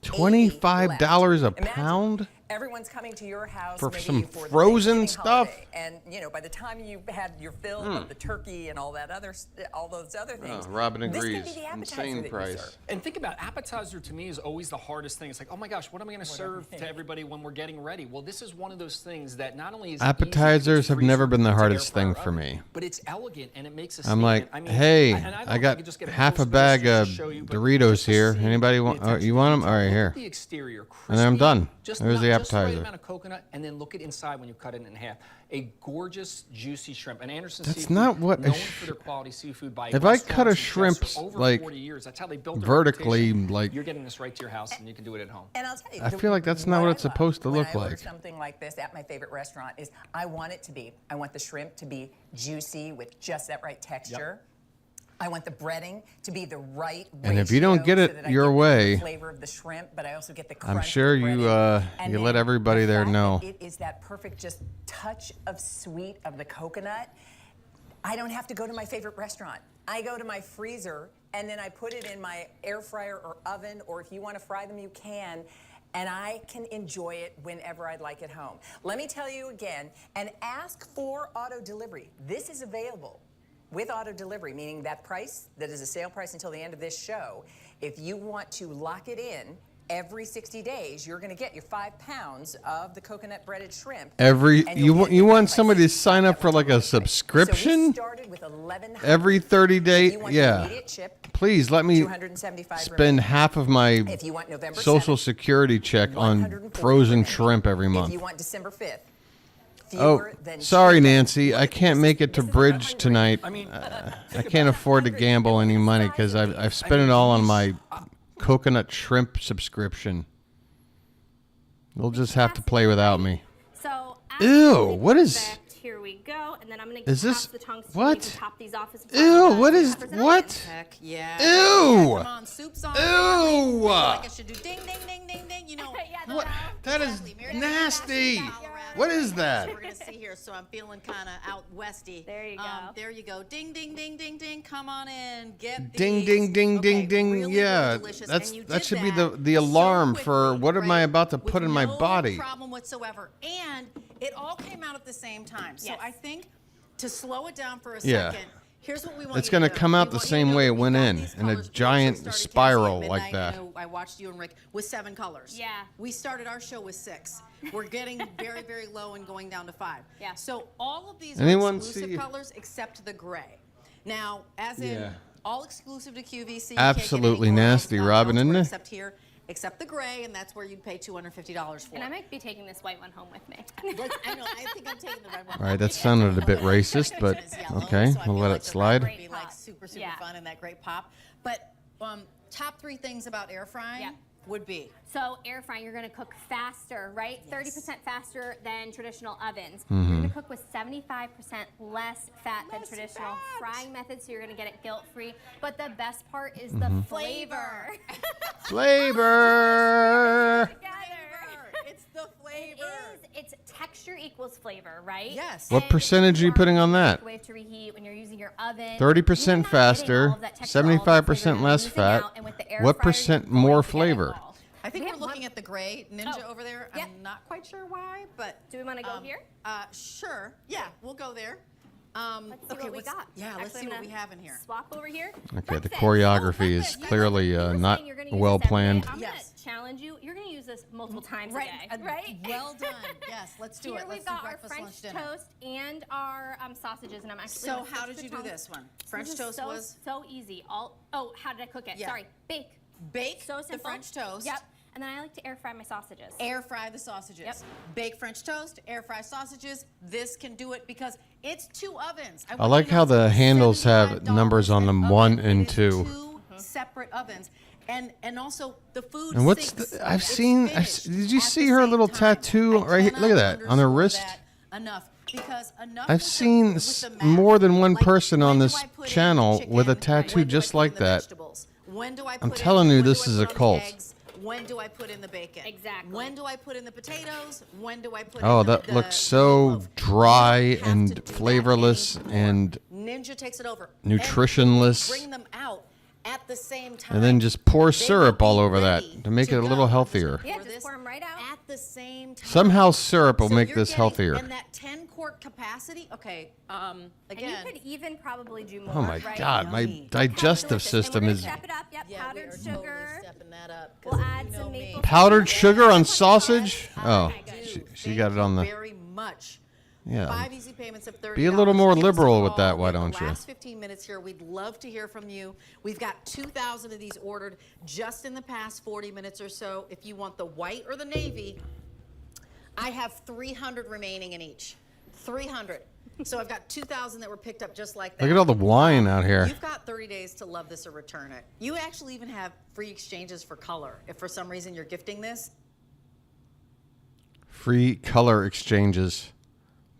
$25 a pound? Everyone's coming to your house For maybe some for the frozen Thanksgiving stuff? holiday. And you know, by the time you've had your fill of the turkey and all that other, all those other things, Robin this agrees. can be the appetizer Insane that you price. serve. And think about appetizer to me is always the hardest thing. It's like, oh my gosh, what am I going to serve to everybody when we're getting ready? Well, this is one of those things that not only is it easy to Appetizers have freeze never or been the to hardest air fryer thing for oven, me. But it's elegant and it makes a I'm statement. like, I mean, hey, and I don't got think just get half a full bag square of to show you, but Doritos just to here. see Anybody the want? attention You to want them? detail. All right, Look here. at the exterior, And then I'm crispy, done. Just There's the just the right appetizer. amount of coconut, and then look at inside when you cut it in half. A gorgeous, juicy shrimp. And Anderson That's Seafood, not what a known for their quality seafood by If I cut a restaurants and shrimp chefs for over like 40 years. That's how they built their vertically, reputation. like You're getting this right to your house, and you can do it at home. And I'll tell you, I feel like that's not what it's supposed to look when I order like. something like this at my favorite restaurant is I want it to be. I want the shrimp to be juicy with just that right texture. I want the breading to be the right And if you don't ratio get so it that I your get way, the flavor of the shrimp, but I also get the crunch I'm of sure the you breading. And you then let everybody the there fact know. that it is that perfect just touch of sweet of the coconut. I don't have to go to my favorite restaurant. I go to my freezer and then I put it in my air fryer or oven, or if you want to fry them, you can. And I can enjoy it whenever I'd like at home. Let me tell you again, and ask for auto delivery. This is available with auto delivery, meaning that price that is a sale price until the end of this show. If you want to lock it in, every 60 days, you're going to get your 5 pounds of the coconut breaded shrimp. You want somebody to sign up for like a subscription every 30 days? Yeah. Please let me spend half of my If you want November Social 7th, Security check on frozen shrimp every If month. you want December 5th, Oh, fewer than sorry, Nancy. I can't make it to Bridge tonight. I can't afford to gamble any money because I've spent it all on my coconut shrimp subscription. You'll just have to play without me. So Ew, what is... Here we go, and then I'm going Is to this... pass the tongs to What? you to top these off as Ew, what is... What? Heck yeah. Ew! Come on, soup's on. Ew! I feel like it should do ding, ding, ding, ding, ding. You know. What? That is nasty. What is that? We're gonna see here. So I'm feeling kind of out westy. There you go. There you go. Ding, ding, ding, ding, ding. Come on in. Get Ding, these. ding, ding, Okay, ding, ding. really, Yeah, really delicious. that And you should did be that the alarm for what am I about to put in my body. No problem whatsoever. And it all came out at the same time. So I think to slow it down for a Yeah. second, here's what we want It's you going to do. come out We the want you to same know way it that we went got in these a colors. We giant started spiral Casey at like midnight. that. I know I watched you and Rick with 7 colors. Yeah. We started our show with 6. We're getting very, very low and going down to 5. Yeah. So all of these Anyone are exclusive see- colors except the gray. Now, as in Yeah. all exclusive to QVC. Absolutely nasty, Robin, isn't it? Except here, except the gray, and that's where you'd pay $250 for. And I might be taking this white one home with me. I know. I think I'm taking the red one. All right, that sounded a bit racist, but okay, we'll let it slide. It'd be like super fun and that great pop. But top 3 things about air frying would be. So air frying, you're going to cook faster, right? 30% faster than traditional ovens. Mhm. You're going to cook with 75% less fat than traditional frying methods, so you're going to get it guilt-free. But the best part is the Mhm. flavor. Flavor. It's the flavor. It's texture equals flavor, right? Yes. What percentage are you putting on that? Microwave to reheat when you're using your oven. 30% faster, 75% less fat. What percent more flavor? I think we're looking at the gray Ninja over there. I'm not quite sure why, but do we want to go here? Sure. Yeah, we'll go there. Let's see okay, what we let's- got. Yeah, let's Actually, see I'm what we gonna have in here. Swap over here. Okay, the choreography is clearly not You're gonna use well this every day. planned. I'm going to challenge you. You're going to use this multiple times Right, a day, right? Well done. Yes, let's do Here it. Let's we've do got our breakfast, French lunch, dinner. toast and our sausages, and I'm actually. So gonna how switch did the you do tongs. this one? So French this is toast so, was? so easy. Oh, how did I cook it? Yeah. Sorry, bake. Bake So the simple. French toast. Yep. And then I like to air fry my sausages. Air fry the sausages. Yep. Bake French toast, air fry sausages. This can do it because it's 2 ovens. I like how the handles have numbers on them, 1 and 2. 2 separate ovens. And also the food And what's sinks. the, I've seen, did you see her little tattoo right here? Look at that, on her wrist. Enough. Because enough I've seen more than one person on this channel with a tattoo just like that. When do I put I'm telling you, this is a the cult. eggs? When do I put in the bacon? Exactly. When do I put in the potatoes? When do I put Oh, in that looks so dry and flavorless and Ninja takes it over. nutritionless. Bring them out at the same time. And then just pour syrup all over that to make it a little healthier. Yeah, just pour them right out. At the same time. Somehow syrup will So make you're this getting healthier. in that 10-quart capacity. Okay. And Again. you could even probably do more. Oh my right? God, my digestive system is Step it up. Yep. Powdered we are sugar. Totally stepping that up. We'll add some maple. powdered sugar on sausage. Oh, she got it on the. Very much. Yeah. 5 easy payments of $30. Be a little more Give us a liberal with call that, why in don't the you? last 15 minutes here. We'd love to hear from you. We've got 2,000 of these ordered just in the past 40 minutes or so. If you want the white or the navy, I have 300 remaining in each. 300. So I've got 2,000 that were picked up just like that. Look at all the wine out here. You've got 30 days to love this or return it. You actually even have free exchanges for color. If for some reason you're gifting this, Free color exchanges.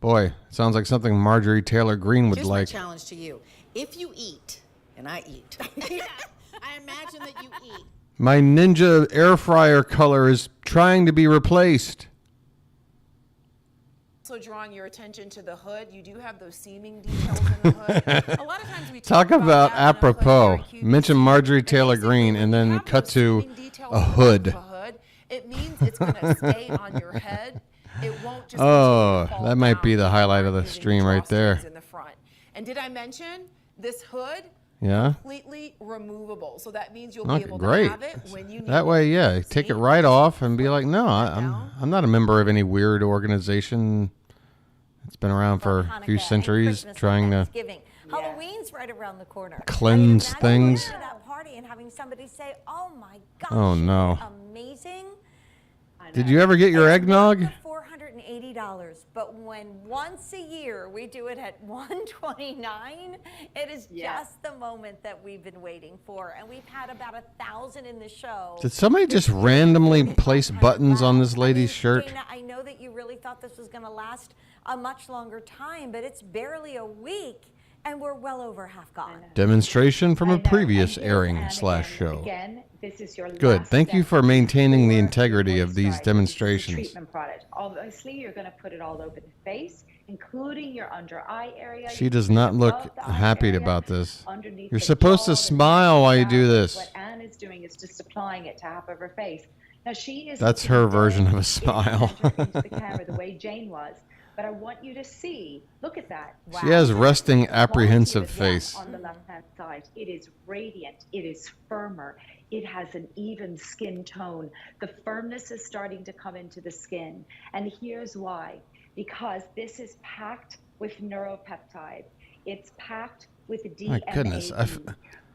Boy, sounds like something Marjorie Taylor Greene would here's like. my challenge to you. If you eat, and I eat, I imagine that you eat. My Ninja air fryer color is trying to be replaced. Also drawing your attention to the hood. You do have those seaming details in the hood. A lot of times we Talk about apropos. Mention Marjorie Taylor Greene and then cut to a hood. It means it's going to stay on your head. It won't just Oh, that might be the highlight of the stream right there. in the front. And did I mention this hood? Yeah. Completely removable. So that means you'll Okay, be able great. to have it when you need That way, it. yeah, take it right off and be like, no, I'm not a member of any weird organization. It's been around for a few centuries, trying to Thanksgiving. Halloween's right around the corner. cleanse things. Going to that party and having somebody say, "Oh my gosh, Oh, no. amazing." Did you ever get your eggnog? $480, but when once a year we do it at $129, it is just the moment that we've been waiting for, and we've had about 1,000 in the show. Did somebody just randomly place buttons on this lady's shirt? Dana, I know that you really thought this was going to last a much longer time, but it's barely a week, and we're well over half gone. Demonstration from a previous airing / show. Again, this is your Good. last Thank you step for maintaining the before integrity of these moisturize the demonstrations. treatment product. Obviously, you're going to put it all over the face, including your under eye area. She does not look above the eye happy area, about this. underneath You're the supposed jaw, to the smile while you do neck. this. What Anne is doing is just applying it to half of her face. Now she is. That's looking her very version of a into smile. the camera, the way Jane was. But I want you to see. Look at that. She has resting, The quality apprehensive of the gem face. on the left-hand side. It is radiant. It is firmer. It has an even skin tone. The firmness is starting to come into the skin. And here's why. Because this is packed with neuropeptide. It's packed with DMAD. My goodness, I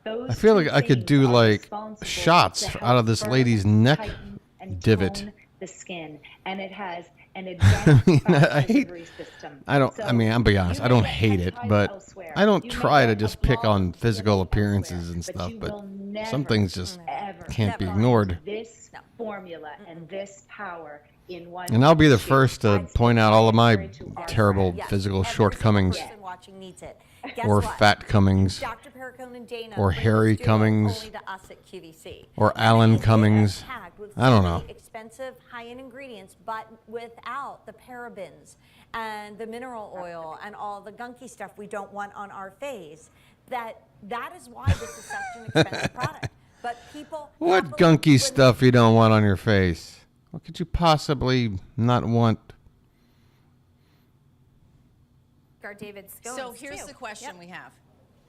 Those feel two like I could things do are like responsible shots to help out of this firm, lady's neck tighten, and divot. tone the skin. And it has an advanced I hate. delivery system. I mean, I'll be honest. I don't hate it, but elsewhere. I don't You try may to get just a pick blog on physical appearances and but stuff. you But will never, some things just ever can't be find ignored. This formula and this power in one. And I'll be the tube. first to point out all of my terrible Yes, physical every shortcomings, single person watching needs it. Guess or what? fat Cummings, Dr. Perricone and Dana or bring Harry this duo Cummings, only to us at QVC. or Alan It is Cummings. packed with I don't so know. many expensive high-end ingredients, but without the parabens and the mineral oil and all the gunky stuff we don't want on our face. That is why this is such an expensive product. But people What happily gunky would- stuff you don't want on your face? What could you possibly not want? Our David Scones, So here's too. the question Yep. we have.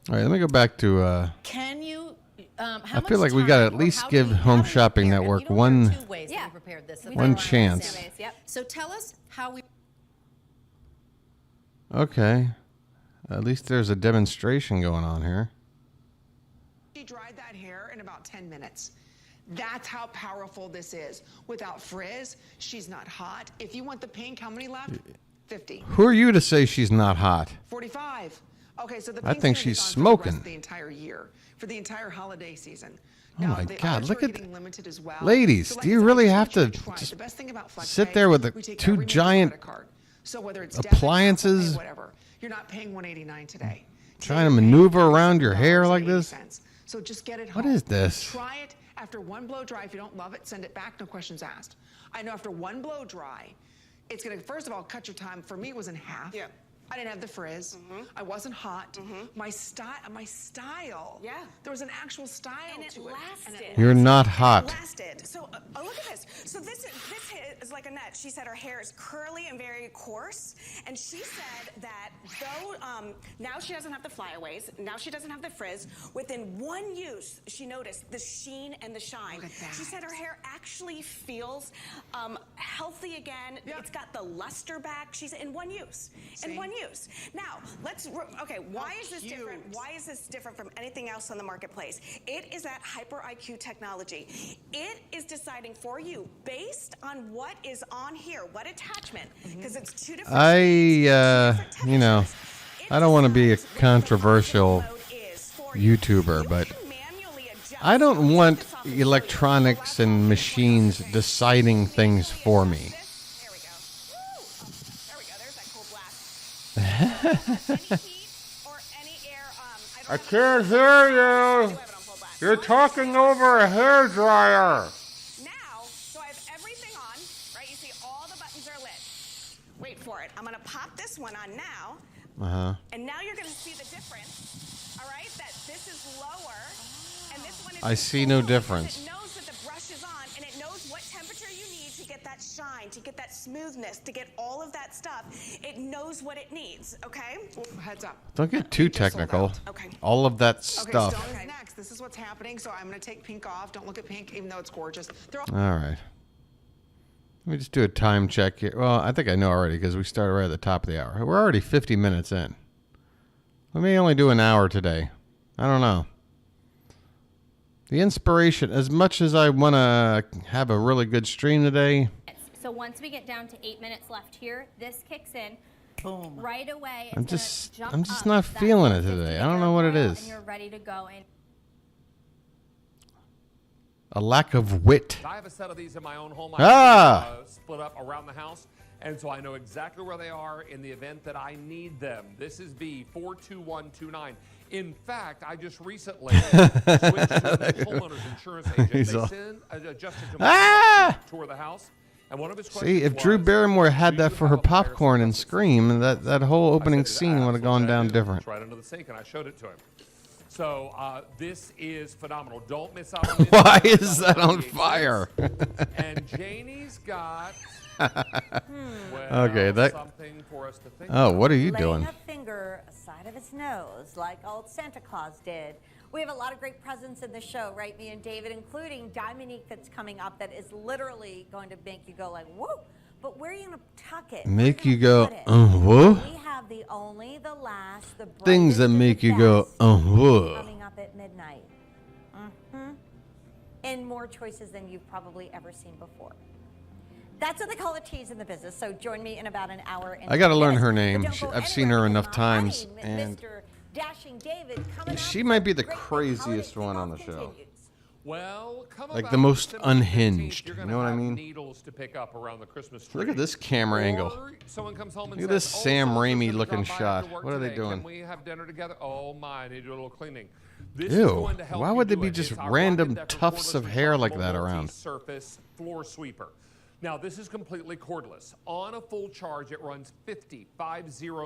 All right, let me go back to. Can you? I feel like we got to at least give Home Shopping Network one Two ways that we prepared this. one chance. So tell us how we. Okay, at least there's a demonstration going on here. She dried that hair in about 10 minutes. That's how powerful this is. Without frizz, she's not hot. If you want the pink, how many left? 50. Who are you to say she's not hot? 45. Okay, so the I pink's think gonna be she's on for the smoking. rest of the entire year, for the entire holiday season. Oh my the God, others look are at getting limited as well. ladies. So like Do I you said, really I have just want to you try it. just The best thing about FlexPay, sit there with we the take two every major giant credit card. So whether it's debit, appliances? Apple Pay, whatever, you're not paying $189 today. trying to maneuver around your hair like this? So just get it What home. is this? Try it after one blow dry. If you don't love it, send it back. No questions asked. I know after one blow dry, it's going to, first of all, cut your time. For me, it was in half. Yeah. I didn't have the frizz. I wasn't hot. My style. Yeah. There was an actual style to it. lasted. You're not hot. Lasted. So look at this. So this is like a nut. She said her hair is curly and very coarse, and she said that though now she doesn't have the flyaways, now she doesn't have the frizz. Within one use, she noticed the sheen and the shine. Look at that. She said her hair actually feels healthy again. It's got the luster back. She's in one use. In one use. Now why is this different? Why is this different from anything else on the marketplace? It is that hyper IQ technology. It is deciding for you based on what is on here, what attachment, because it's two different. You know, I don't want to be a controversial YouTuber, but I don't want electronics and machines deciding things for me. I can't hear you. You're talking over a hairdryer. Now, so I have everything on, right? You see all the buttons are lit. Wait for it. I'm going to pop this one on now. Uh-huh. And now you're going to see the difference, all right? That this is lower, and this one is I see no difference. It knows that the brush is on, and it knows what temperature you need to get that shine, to get that smoothness, to get all of that stuff. It knows what it needs, okay? Heads up. Don't get too technical. All of that stuff. Okay, Stone's next. This is what's happening. So I'm going to take pink off. Don't look at pink, even though it's gorgeous. All right. Let me just do a time check here. Well, I think I know already because we started right at the top of the hour. We're already 50 minutes in. We may only do an hour today. I don't know. The inspiration, as much as I want to have a really good stream today. So once we get down to 8 minutes left here, this kicks in. Boom. Right away. I'm just not feeling it today. I don't know what it is. And you're ready to go in. A lack of wit. I have a set of these in my own home. Ah! Split up around the house, and so I know exactly where they are in the event that I need them. This is B42129. In fact, I just recently switched to a homeowner's insurance agent. They send adjusted to my tour of the house. And one of his See, if Drew Barrymore had that for her popcorn and Scream, that whole opening scene would have gone down different. It's right under the sink, and I showed it to him. So this is phenomenal. Don't miss out on this. Why is that on fire? And Janie's got Okay, that. something for us to think Oh, about. what are you doing? Laying a finger aside of his nose, like old Santa Claus did. We have a lot of great presents in the show, right, me and David, including Dominique that's coming up that is literally going to make you go like, whoa. But where are you going to tuck it? Make you go, whoa? We have the only, the last, the Things that make you go, whoa. coming up at midnight. And more choices than you've probably ever seen before. That's what they call a tease in the business. So join me in about an hour. I got to learn her name. I've seen her enough times, and Mr. Dashing David coming she might be the craziest one on the show. Well, come Like the most unhinged. You know what I mean? Needles to pick up around the Christmas tree. Look at this camera angle. Someone comes home and Look at this says, Sam someone's Raimi gonna looking drop by shot. after work What are they today. doing? Can we have dinner together? Oh my, I need to do a little cleaning. This is Ew. going to help Why you would there do be it. just It's our random Rocket Decker tufts of cordless hair like retractable that around? multi-surface floor sweeper. Now this is completely cordless. On a full charge, it runs 50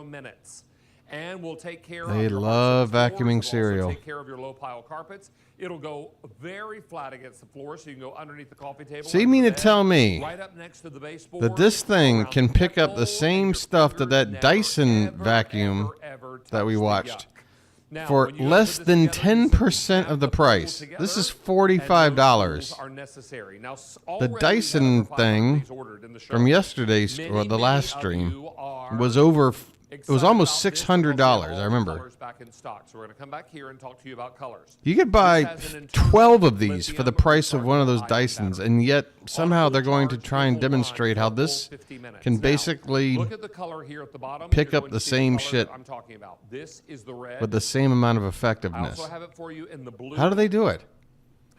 minutes. And will take care of They your love hard surface floors. vacuuming It'll also cereal. take care of your low pile carpets. It'll go very flat against the floor, so you can go underneath the coffee table. So you under mean the to bed, tell me right up next to the baseboard, that this thing around can the pick up bowl, the same stuff that Dyson vacuum that we watched Now, for when you less put this than together, you 10% of the price? This is $45. are necessary. Now, The Dyson thing from yesterday's or the last stream was over It was almost $600. I remember. Colors back in stock. So we're going to come back here and talk to you about colors. You could buy 12 of these for the price of one of those Dysons, and yet somehow they're going to try and demonstrate how this can basically Look at the color here at the bottom. pick You're up going the to see the same color shit I'm talking about. This is the red. with the same amount of I effectiveness. also have it for you in the blue. How do they do it?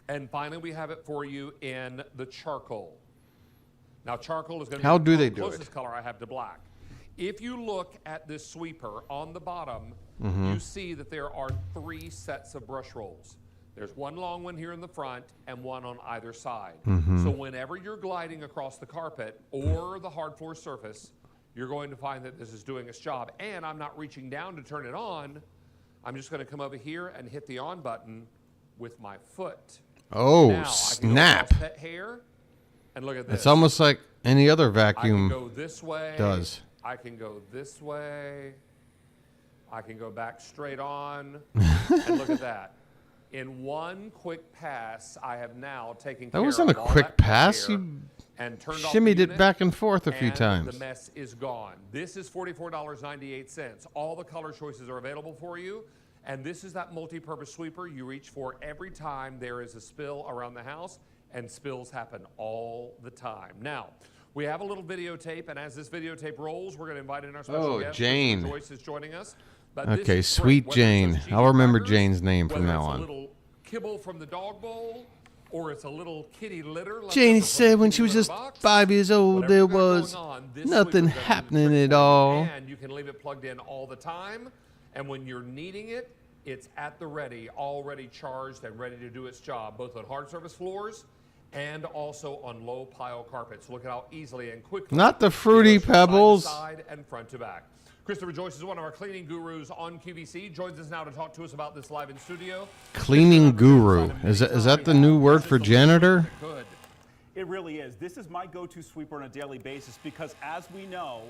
And finally, we have it for you in the charcoal. Now, charcoal is going How to do be they the do it? closest color I have to black. If you look at this sweeper on the bottom, Mhm. you see that there are 3 sets of brush rolls. There's one long one here in the front and one on either side. Mhm. So whenever you're gliding across the carpet or the hard floor surface, you're going to find that this is doing its job. And I'm not reaching down to turn it on. I'm just going to come over here and hit the on button with my foot. Oh, Now, I can go snap. across that hair, and look at this. It's almost like any other I can vacuum go this way. does. I can go this way. I can go back straight on. And look at that. In one quick pass, I have now taken care That wasn't a of all quick that pass. hair You and turned off shimmied the it unit, back and forth a few and times. the mess is gone. This is $44.98. All the color choices are available for you. And this is that multi-purpose sweeper you reach for every time there is a spill around the house, and spills happen all the time. Now, we have a little videotape, and as this videotape rolls, we're going to invite in our special Oh, guest. Jane. Mr. Joyce is joining us. But this Okay, is sweet great. Whether it's Jane. those cheesy I'll remember crackers, Jane's name from whether now it's on. a little kibble from the dog bowl, or it's a little kitty litter. left Jane over from said the when kitty she was litter just box. 5 years old, Whatever there you got going was on, this nothing sweeper's gonna do the happening trick at for you. all. And you can leave it plugged in all the time. And when you're needing it, it's at the ready, already charged and ready to do its job, both on hard surface floors and also on low pile carpets. Look at how easily and quickly. Not the it Fruity goes from side to Pebbles. Side and front to back. Christopher Joyce is one of our cleaning gurus on QVC. Joins us now to talk to us about this live in studio. Cleaning guru. Is that the new word for janitor? Good. It really is. This is my go-to sweeper on a daily basis because, as we know,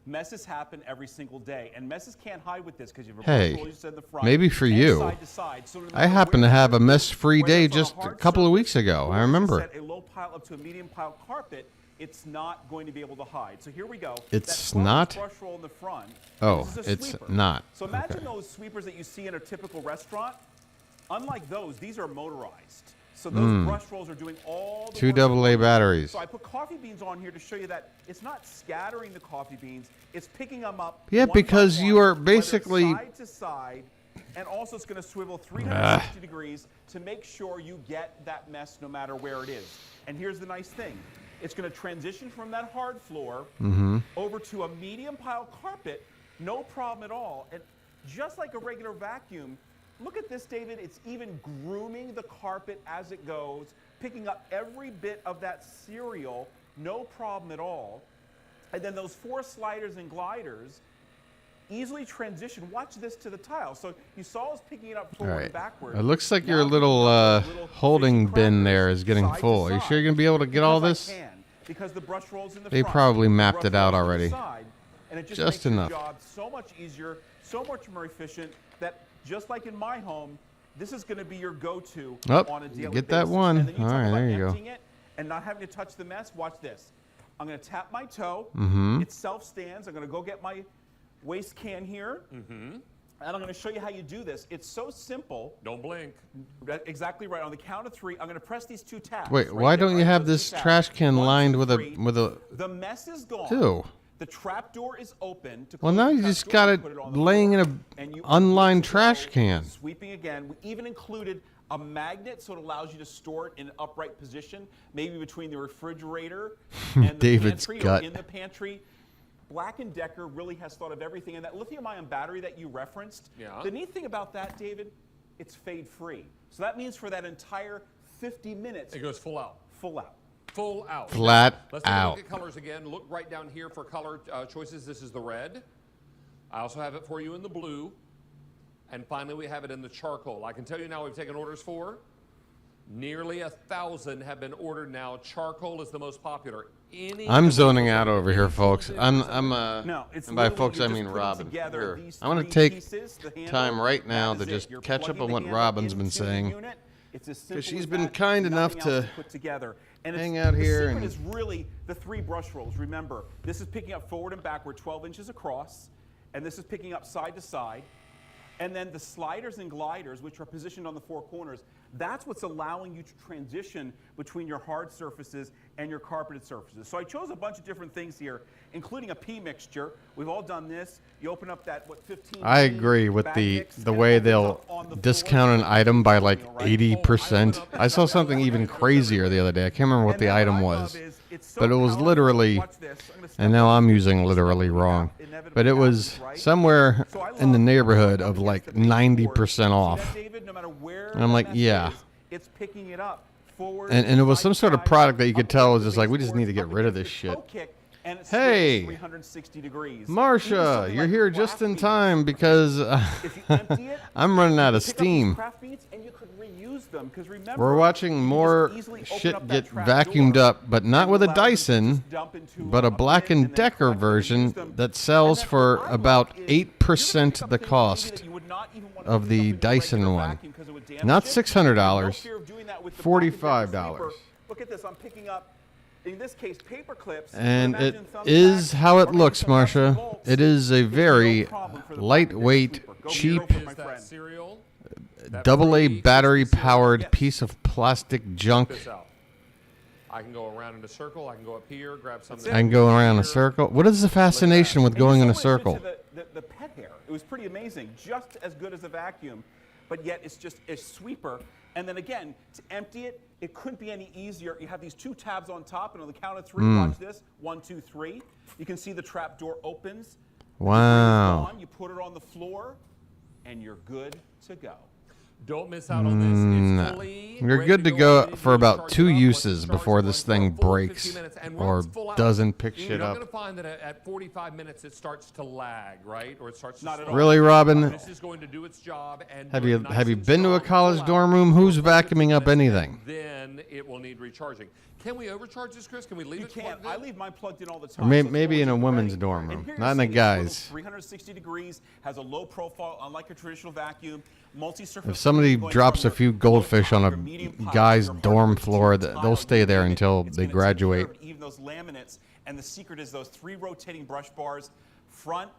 messes happen every single day, and messes can't hide with this because you have a Hey, brush roll, you said, in the front maybe for and you. side to side. So no I matter happen to where have a you mess-free whether day it's on a just a hard couple of surface weeks ago. I or remember. set a low pile up to a medium pile carpet, it's not going to be able to hide. So here we go. It's That not? brush roll in the front. Oh, this is a it's sweeper. not. So imagine Okay. those sweepers that you see in a typical restaurant. Unlike those, these are motorized. So those brush rolls are doing all the 2 work AA for you. batteries. So I put coffee beans on here to show you that it's not scattering the coffee beans, it's picking them up. Yeah, one by because you one, are whether it's basically- side to side, and also it's going to swivel 360 degrees to make sure you get that mess no matter where it is. And here's the nice thing. It's going to transition from that hard floor over to a medium pile carpet, no problem at all. And just like a regular vacuum, look at this, David. It's even grooming the carpet as it goes, picking up every bit of that cereal, no problem at all. And then those 4 sliders and gliders easily transition. Watch this to the tile. So you saw us picking it up All forward right. and backward. It looks like Now your I'm little picking up holding bin there is getting side to full. Are you side sure you're going to be able to get all because this? I can, because the brush rolls in the They front, probably the mapped brush it out rolls to the already. side, and it just Just makes enough. your job so much easier, so much more efficient that just like in my home, this is going to be your go-to Oh, on a you daily get that basis. one. And then you All talk right, about there you go. emptying it and not having to touch the mess. Watch this. I'm going to tap my toe. Mhm. It self-stands. I'm going to go get my waste can here. And I'm going to show you how you do this. It's so simple. Don't blink. Exactly right. On the count of 3, I'm going to press these 2 tabs. Wait, right why there, don't you right? have Those this 2 tabs. trash can 1, lined 2, with 3. a The mess is gone. Ew. The trap door is open. To Well, close now the you trap just door, got you it put on the laying in floor, a and you unlined go, trash can. Sweeping again. We even included a magnet so it allows you to store it in an upright position, maybe between the refrigerator and the David's pantry gut. or in the pantry. Black & Decker really has thought of everything. And that lithium-ion battery that you referenced, Yeah. the neat thing about that, David, it's fade-free. So that means for that entire 50 minutes, It goes full out. full out. Full out. Flat Let's take a out. look at colors again. Look right down here for color choices. This is the red. I also have it for you in the blue. And finally, we have it in the charcoal. I can tell you now we've taken orders for. Nearly 1,000 have been ordered now. Charcoal is the most popular. I'm zoning out over here, folks. I'm No, it's and by literally folks you're I just mean putting Robin. together Here. these I'm going to 3 take pieces, the handle, time right now that to is just it. You're catch up plugging on the what handle Robin's been into the saying. unit. It's as simple Because she's as been that. kind enough Nothing else to put together. And hang it's, out the here secret and- is really the 3 brush rolls. Remember, this is picking up forward and backward 12 inches across, and this is picking up side to side. And then the sliders and gliders, which are positioned on the four corners, that's what's allowing you to transition between your hard surfaces and your carpeted surfaces. So I chose a bunch of different things here, including a pea mixture. We've all done this. You open up that, 15 I agree with the way they'll discount an item by like 80%. I saw something even crazier the other day. I can't remember what the item was, but it was literally, and now I'm using literally wrong, but it was somewhere in the neighborhood of like 90% off. And I'm like, yeah. It's picking it up forward. And it was some sort of product that you could tell was just like, we just need to get rid of this shit. Hey, 360 degrees. Marsha, you're here just in time because I'm running out of steam. We're watching more shit get vacuumed up, but not with a Dyson, but a Black & Decker version that sells for about 8% the cost of the Dyson one. Not $600, $45. Look at this, I'm picking up, in this case, paper clips. And it is how it looks, Marsha. It is a very lightweight, cheap, AA battery-powered piece of plastic junk. I can go around in a circle. I can go up here, grab something. I can go around in a circle. What is the fascination with going in a circle? The pet hair, it was pretty amazing. Just as good as a vacuum, but yet it's just a sweeper. And then again, to empty it, it couldn't be any easier. You have these two tabs on top, and on the count of three, watch this. 1, 2, 3. You can see the trap door opens. Wow. You put it on the floor, and you're good to go. Don't miss out on this. It's fully You're good to go for about 2 uses before this thing breaks or doesn't pick shit You're up. going to find that at 45 minutes it starts to lag, right? Or it starts to Not at slow. Really, Robin? This is going to do its job. And Have you been to a college dorm room? Who's vacuuming up anything? Then it will need recharging. Can we overcharge this, Chris? Can we leave it plugged in? I leave mine plugged in all the Or time. maybe in a women's dorm room, not in a guy's. 360 degrees, has a low profile, unlike a traditional vacuum. Multi-surface. If somebody drops a few goldfish on a guy's dorm floor, they'll stay there until they graduate. Even those laminates, and the secret is those 3 rotating brush bars, front,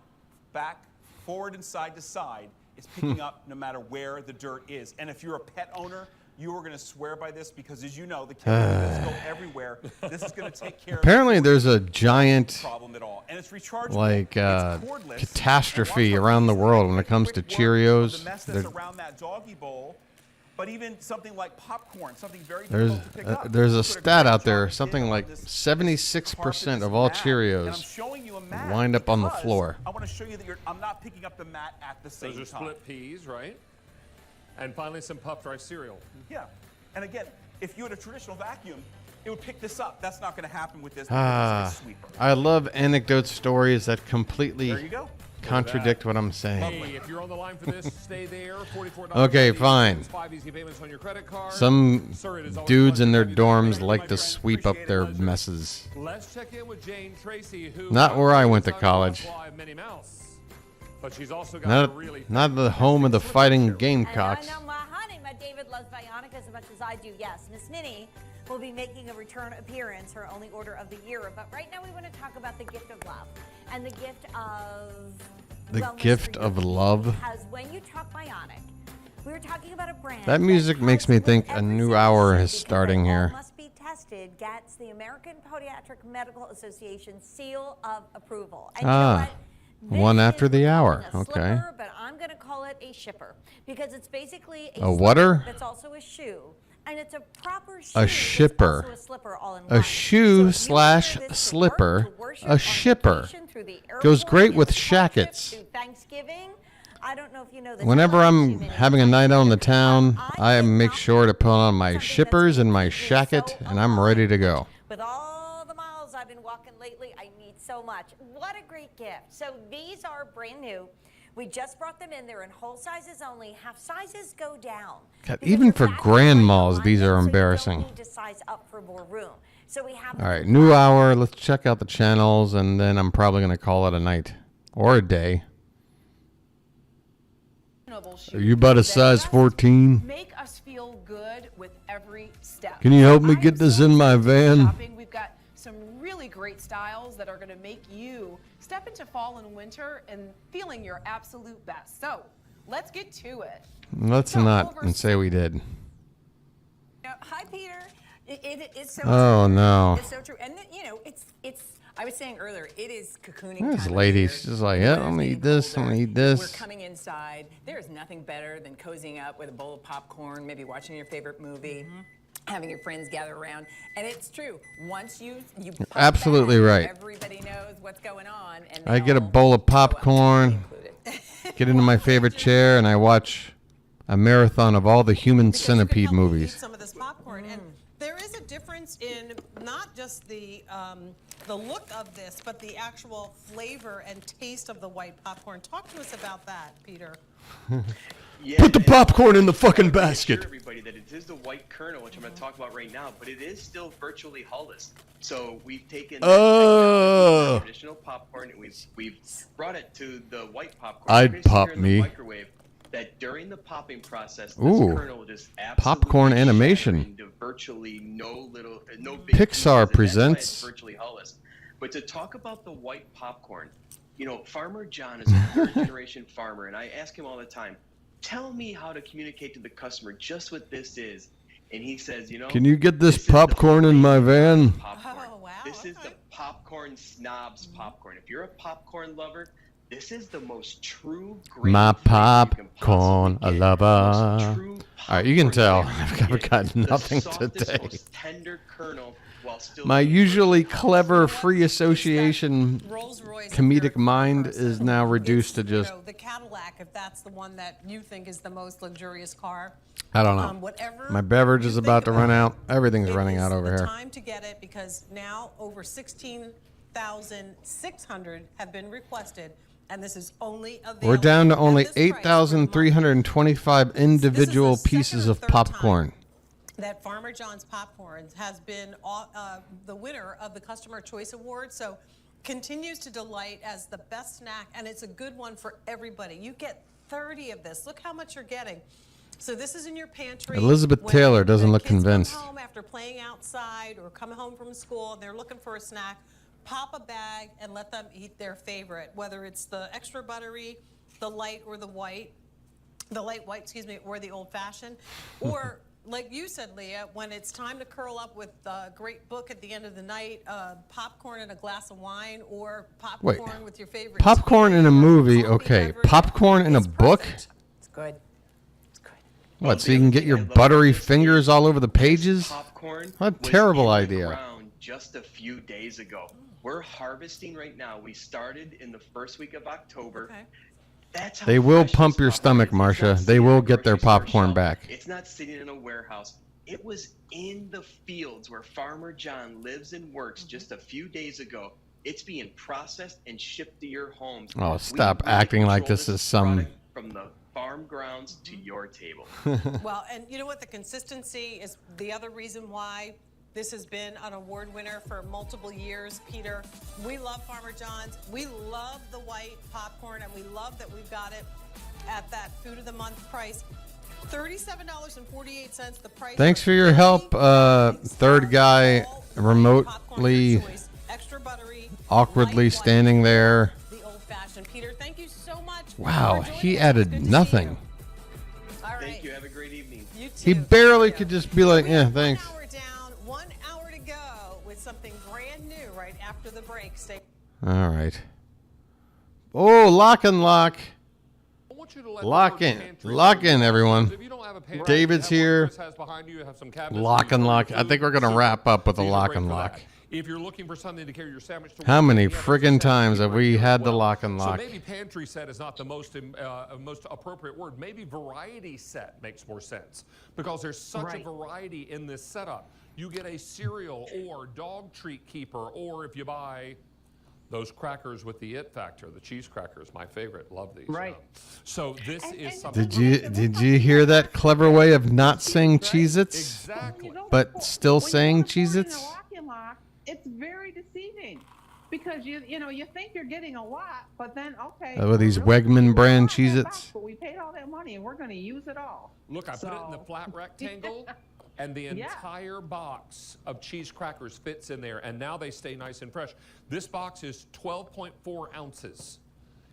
back, forward, and side to side. It's picking up no matter where the dirt is. And if you're a pet owner, you are going to swear by this because, as you know, the chemicals go everywhere. This is going to take care Apparently, of there's a giant, problem at all. And it's rechargeable. like, It's cordless. catastrophe around the world when it comes to Cheerios. The mess that's around that doggy bowl, but even something like popcorn, something very There's difficult to pick up. there's a stat out there, something like 76% of all Cheerios wind up on the floor. I want to show you that I'm not picking up the mat at the same time. Those are split peas, right? And finally, some puff dry cereal. Yeah. And again, if you had a traditional vacuum, it would pick this up. That's not going to happen with this. I love anecdote stories that completely There you go. contradict what I'm saying. Hey, if you're on the line for this, stay there. $44. Okay, fine. 5 easy payments on your credit card. Some Sir, it is always dudes a in their pleasure to have you dorms here. like to sweep up their messes. Let's check in with Jane Tracy, who Not where I went to college. Minnie Mouse, but she's also got a really Not the home of the fighting Gamecocks. And my honey, my David loves Bionic as much as I do. Yes, Miss Minnie will be making a return appearance, her only order of the year. But right now we want to talk about the gift of love and the gift of The wellness gift for your of body. love. Because when you talk Bionic, we were talking about a brand. That music makes me think a new hour is starting here. Must be tested gets the American Podiatric Medical Association seal of approval. And you know what? One after the hour. A Okay. slipper, but I'm going to call it a shipper because it's basically A whatter? That's also a shoe, and it's a proper shoe. A shipper. Also a slipper all in A one. shoe slash slipper. A shipper. Goes great with shackets. Thanksgiving. I don't know if you know this. Whenever I'm having a night out in the town, I make sure to put on my shippers and my shacket, and I'm ready to go. With all the miles I've been walking lately, I need so much. What a great gift. So these are brand new. We just brought them in. They're in whole sizes only. Half sizes go down. God, even for grandmas, these are embarrassing. Need to size up for more room. So we have All right, new hour. Let's check out the channels, and then I'm probably going to call it a night or a day. Are you about a size 14? Make us feel good with every step. Can you help me get this in my van? We've got some really great styles that are going to make you step into fall and winter and feeling your absolute best. So let's get to it. Let's not and say we did. Hi, Peter. It's so Oh, true. no. It's so true. And, it's I was saying earlier, it is cocooning This time lady, of she's year. just like, yeah, I'm gonna eat this, I'm gonna eat We're this. coming inside. There's nothing better than cozying up with a bowl of popcorn, maybe watching your favorite movie, having your friends gather around. And it's true. Once you pop Absolutely back, right. everybody knows what's going on. And I get a bowl of popcorn, get into my favorite chair, and I watch a marathon of all the Human Centipede movies. Some of this popcorn, and there is a difference in not just the look of this, but the actual flavor and taste of the white popcorn. Talk to us about that, Peter. Put the popcorn in the fucking basket. Everybody that it is the white kernel, which I'm going to talk about right now, but it is still virtually hulless. So we've taken traditional popcorn and we've brought it to the white popcorn. I'd pop in the me. microwave. That during the popping process, this Ooh, kernel just absolutely popcorn animation. into virtually no big Pixar pieces, and that's why presents. it's virtually hulless. But to talk about the white popcorn, Farmer John is a third generation farmer, and I ask him all the time, tell me how to communicate to the customer just what this is. And he says, Can you get this popcorn in my van? This is the popcorn snobs popcorn. If you're a popcorn lover, this is the most true great My flavor you can popcorn a lover. true All right, you can tell flavor. I've got nothing The softest, today. most tender kernel while still My usually clever free association comedic mind is now reduced to just, The Cadillac, if that's the one that you think is the most luxurious car. I don't know. Whatever My beverage is about to run out. Everything's running it is out over the here. time to get it because now over 16,600 have been requested, and this is only available. We're down to at only this price 8,325 individual pieces of popcorn. that Farmer John's Popcorns has been the winner of the Customer Choice Award. So continues to delight as the best snack, and it's a good one for everybody. You get 30 of this. Look how much you're getting. So this is in your pantry. Elizabeth when Taylor doesn't the look kids convinced. Come home after playing outside or come home from school and they're looking for a snack, pop a bag and let them eat their favorite, whether it's the extra buttery, the light or the white, the light white, excuse me, or the old fashioned, or like you said, Leah, when it's time to curl up with a great book at the end of the night, popcorn and a glass of wine, or popcorn with your favorite. Popcorn in a movie, okay. Popcorn in a book? It's good. What, so you can get your buttery fingers all over the pages? Popcorn What a was terrible in the idea. ground just a few days ago. We're harvesting right now. We started in the first week of October. That's how They will fresh pump this your popcorn stomach, is. It's not Marcia. They sitting will on a get their grocery store popcorn shelf. back. It's not sitting in a warehouse. It was in the fields where Farmer John lives and works just a few days ago. It's being processed and shipped to your home. Oh, We stop really acting like control this is some... product from the farm grounds to your table. Well, and you know what? The consistency is the other reason why this has been an award winner for multiple years, Peter. We love Farmer John's. We love the white popcorn, and we love that we've got it at that Food of the Month price. $37.48, the price. Thanks for your help, third guy remotely, awkwardly standing there. The old-fashioned. Peter, thank you so much. Wow, he added nothing. Thank you. Have a great evening. You too. He barely could just be like, yeah, thanks. 1 hour to go with something brand new right after the break. Stay. All right. Oh, lock and lock. Lock in, everyone. David's here. Lock and lock. I think we're going to wrap up with a lock and lock. If you're looking for something to carry your sandwich to How work, many we have friggin' a times have we here had as the well. lock and lock? So maybe pantry set is not the most appropriate word. Maybe variety set makes more sense because there's such a variety in this setup. You get a cereal or dog treat keeper, or if you buy those crackers with the it factor, the cheese crackers, my favorite. Love these. Right. So this is something. Did you hear that clever way of not saying Cheez-Its, exactly, but still saying Cheez-Its? It's very deceiving because you think you're getting a lot, but then With these Wegman brand Cheez-Its. but we paid all that money and we're going to use it all. Look, I put it in the flat rectangle. And the entire box of cheese crackers fits in there, and now they stay nice and fresh. This box is 12.4 ounces.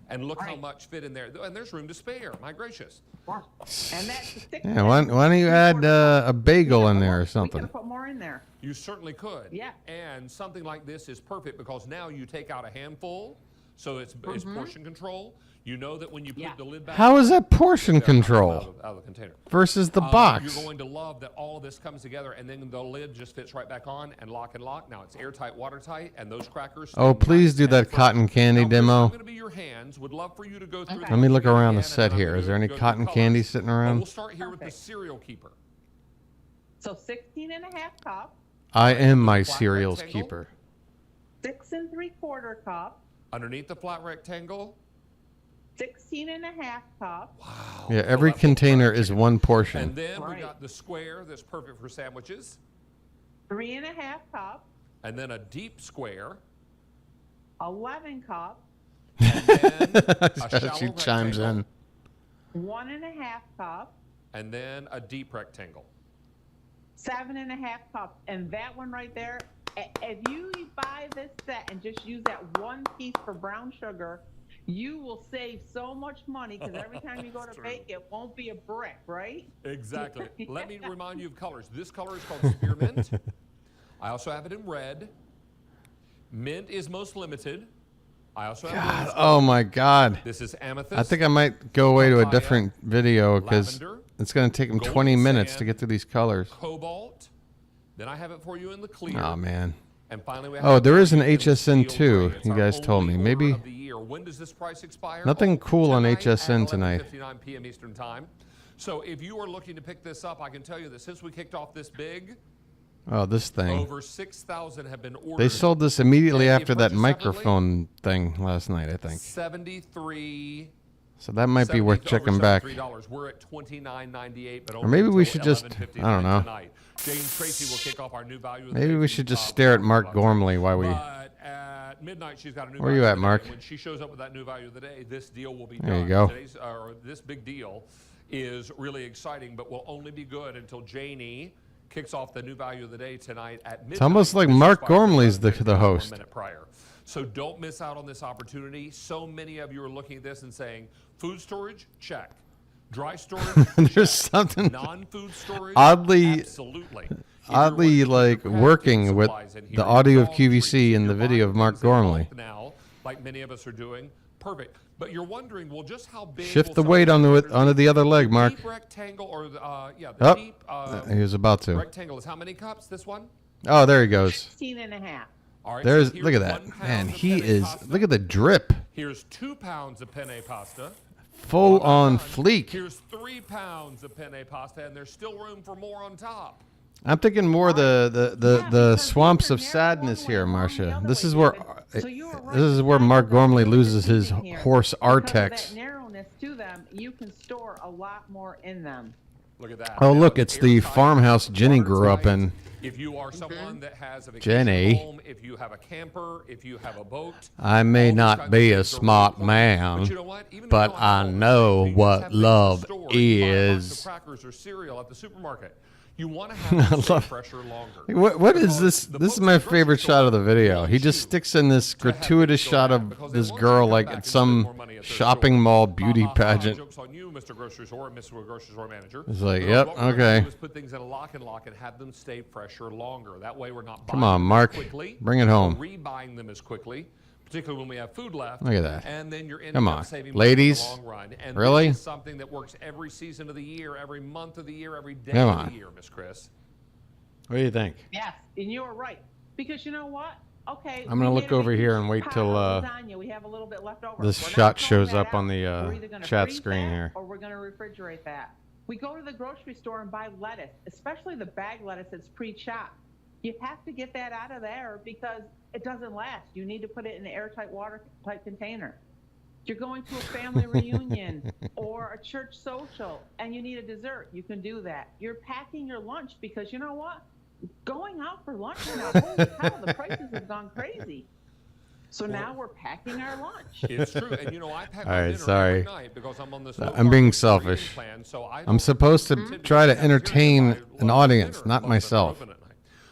And look how much fit in there. And there's room to spare. My gracious. And that's Yeah, why don't you add a bagel in there or we something? could put more in there. You certainly could. Yeah. And something like this is perfect because now you take out a handful, so it's portion control. You know that when you put the lid back How on, is that portion out control of the container. versus the box? You're going to love that all of this comes together, and then the lid just fits right back on and lock. Now it's airtight, watertight, and those crackers. Oh, please do that cotton candy demo. Going to be your hands. Would love for you to go through. Let me look around the set here. Is there any cotton candy sitting around? We'll start here with the cereal keeper. So 16 and a half cup. I am my cereal's keeper. 6 3/4 cup. Underneath the flat rectangle. 16 and a half cup. Wow. Yeah, every container is one portion. And then we got the square that's perfect for sandwiches. 3 and a half cup. And then a deep square. 11 cup. And then a shallow She chimes in. 1 and a half cup. And then a deep rectangle. 7 and a half cups. And that one right there, if you buy this set and just use that one piece for brown sugar, you will save so much money because every time you go to bake, it won't be a brick, right? Exactly. Let me remind you of colors. This color is called spearmint. I also have it in red. Mint is most limited. I also have God, oh my God. This is amethyst. I think I might go away to a papaya, different video because lavender, it's going to take them 20 golden minutes to sand, get through these colors. Cobalt. Then I have it for you in the clear. Oh, man. And finally, we have Oh, there is an in the HSN steel too. gray. It's You our guys told me. only Maybe order of the year. When does this price expire? nothing cool on Tonight HSN at tonight. 11:59 p.m. Eastern Time. So if you are looking to pick this up, I can tell you that since we kicked off this big, Oh, this thing. over 6,000 have been ordered. They sold this immediately And if after you that purchase microphone thing last night, I think. 73. So that might be worth checking back. $73. We're at $29.98, but Or maybe we only should until just, I 11:59 don't know. tonight. James Tracy will kick off our new value. of the Maybe day we from should just stare at Mark Gormley while we... But at midnight, she's got a new Where value you of at, the day. Mark? When she shows up with that new value of the day, this deal will be There done. you go. Today's, this big deal is really exciting, but will only be good until Janie kicks off the new value of the day tonight at midnight. It's almost like which Mark expires Gormley's the 1 host. minute prior. So don't miss out on this opportunity. So many of you are looking at this and saying, food storage, check. Dry storage, There's check. something Non-food storage, oddly, absolutely. like working with the audio of QVC in the video of Mark Gormley. Now, like many of us are doing, perfect. But you're wondering, well, just how big? Shift will the some weight of onto the other leg, Mark. Deep rectangle, or the Oh, deep he was about to. rectangle is how many cups? This one? Oh, there he goes. 16 and a half. All right. There's, so look at here's that. 1 pound Man, of he penne is, pasta. look at the drip. Here's 2 pounds of penne pasta. Full on fleek. Here's 3 pounds of penne pasta, and there's still room for more on top. I'm thinking more the swamps of sadness here, Marcia. This is where Mark Gormley loses his horse Because of Artex. that narrowness to them, you can store a lot more in them. Look at that. Oh, look, it's the farmhouse Jenny grew up in. If you are someone that has a vacation Jenny. home, if you have a camper, if you have a boat, I may not be a smart man, but I know what love is. crackers or cereal at the supermarket. You want to have them stay fresher longer. What is this? This is my favorite shot of the video. He just sticks in this gratuitous shot of this girl like at some shopping mall beauty pageant. Jokes on you, Mr. Grocery Store, Mr. Grocery Store Manager. It's like, But yep, what we're gonna okay. do is put things in a lock and have them stay fresher longer. That way we're not Come buying on, them Mark. as quickly, Bring it home. or rebuying them as quickly, particularly when we have food left. Look at that. And then you're ending Come up on. saving money Ladies. in the long run. And Really? this is something that works every season of the year, every month of the year, every day Come of on. the year, Miss Chris. What do you think? Yes, and you're right. Because you know what? Okay. I'm gonna we look made a over big here and wait pot till of lasagna. We have a little bit left over. this We're not shot throwing shows that up on out. the We're either gonna chat freeze screen that, here. or we're going to refrigerate that. We go to the grocery store and buy lettuce, especially the bag lettuce that's pre-chopped. You have to get that out of there because it doesn't last. You need to put it in an airtight watertight container. You're going to a family reunion or a church social and you need a dessert. You can do that. You're packing your lunch because you know what? Going out for lunch now, holy cow, the prices have gone crazy. So now we're packing our lunch. It's true, and you know I pack All my right, dinner sorry. every night because I'm on this. I'm being selfish. I'm supposed to try to entertain an audience, not myself.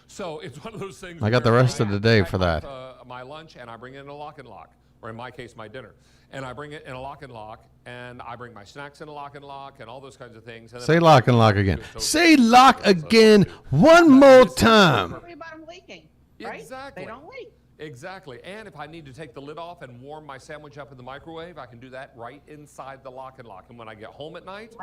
So it's one of those things. I got the rest of the day for that. My lunch, and I bring it in a lock and lock, or in my case, my dinner, and I bring it in a lock and lock, and I bring my snacks in a lock and lock, and all those kinds of things. And then Say lock and lock again. Say lock again one more time. Worry about them leaking, right? Exactly. They don't leak. Exactly. And if I need to take the lid off and warm my sandwich up in the microwave, I can do that right inside the lock and lock. And when I get home at night,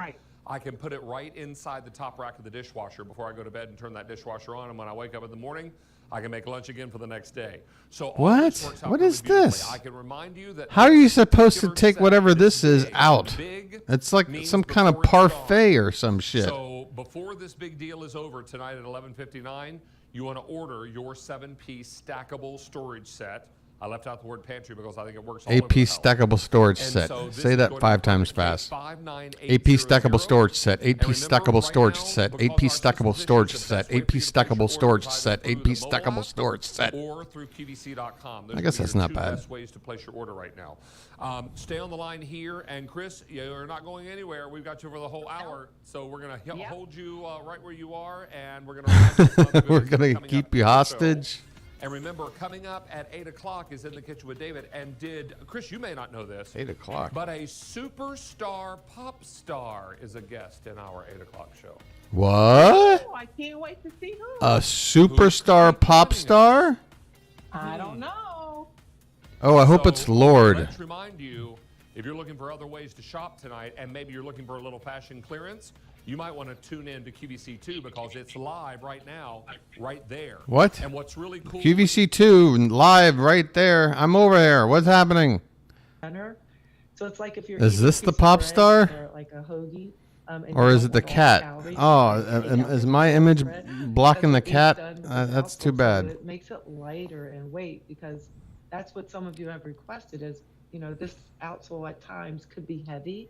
I can put it right inside the top rack of the dishwasher before I go to bed and turn that dishwasher on. And when I wake up in the morning, I can make lunch again for the next day. So all this works out What really is beautifully. this? I can remind you that How are you supposed to take whatever this is out? It's like some kind of parfait or some shit. So before this big deal is over tonight at 11:59, you want to order your 7-piece stackable storage set. I left out the word pantry because I think it works all over the 8-piece house. stackable storage And set. so this Say is that going to 5 be times fast. 59800. 8-piece stackable storage set. 8-piece And remember, stackable right storage now, set. because 8-piece our stackable system storage is the set. best way for you 8-piece to place stackable your storage orders set. either through 8-piece the mobile stackable app storage set. or through QVC.com. Those I guess are that's your not 2 bad. best ways to place your order right now. Stay on the line here, and Chris, you're not going anywhere. We've got you for the whole hour, so we're going to hold you right where you are, and we're going to We're going to keep you hostage. And remember, coming up at 8 o'clock is In the Kitchen with David. And Chris, you may not know this. 8 o'clock. But a superstar pop star is a guest in our 8 o'clock show. What? Oh, I can't wait to see who. A superstar pop star? I don't know. Oh, I hope it's Lord. Let's remind you, if you're looking for other ways to shop tonight, and maybe you're looking for a little fashion clearance, you might want to tune in to QVC2 because it's live right now, right there. What? And what's really cool... QVC2 live right there. I'm over there. What's happening? So it's like if you're Is this the pop star? or like a hoagie, and Or you is don't want it the all cat? calories, Oh, you can take out is the my image bread, blocking the because cat? it's done with That's too outsole, so bad. It makes it lighter in weight because that's what some of you have requested is, this outsole at times could be heavy,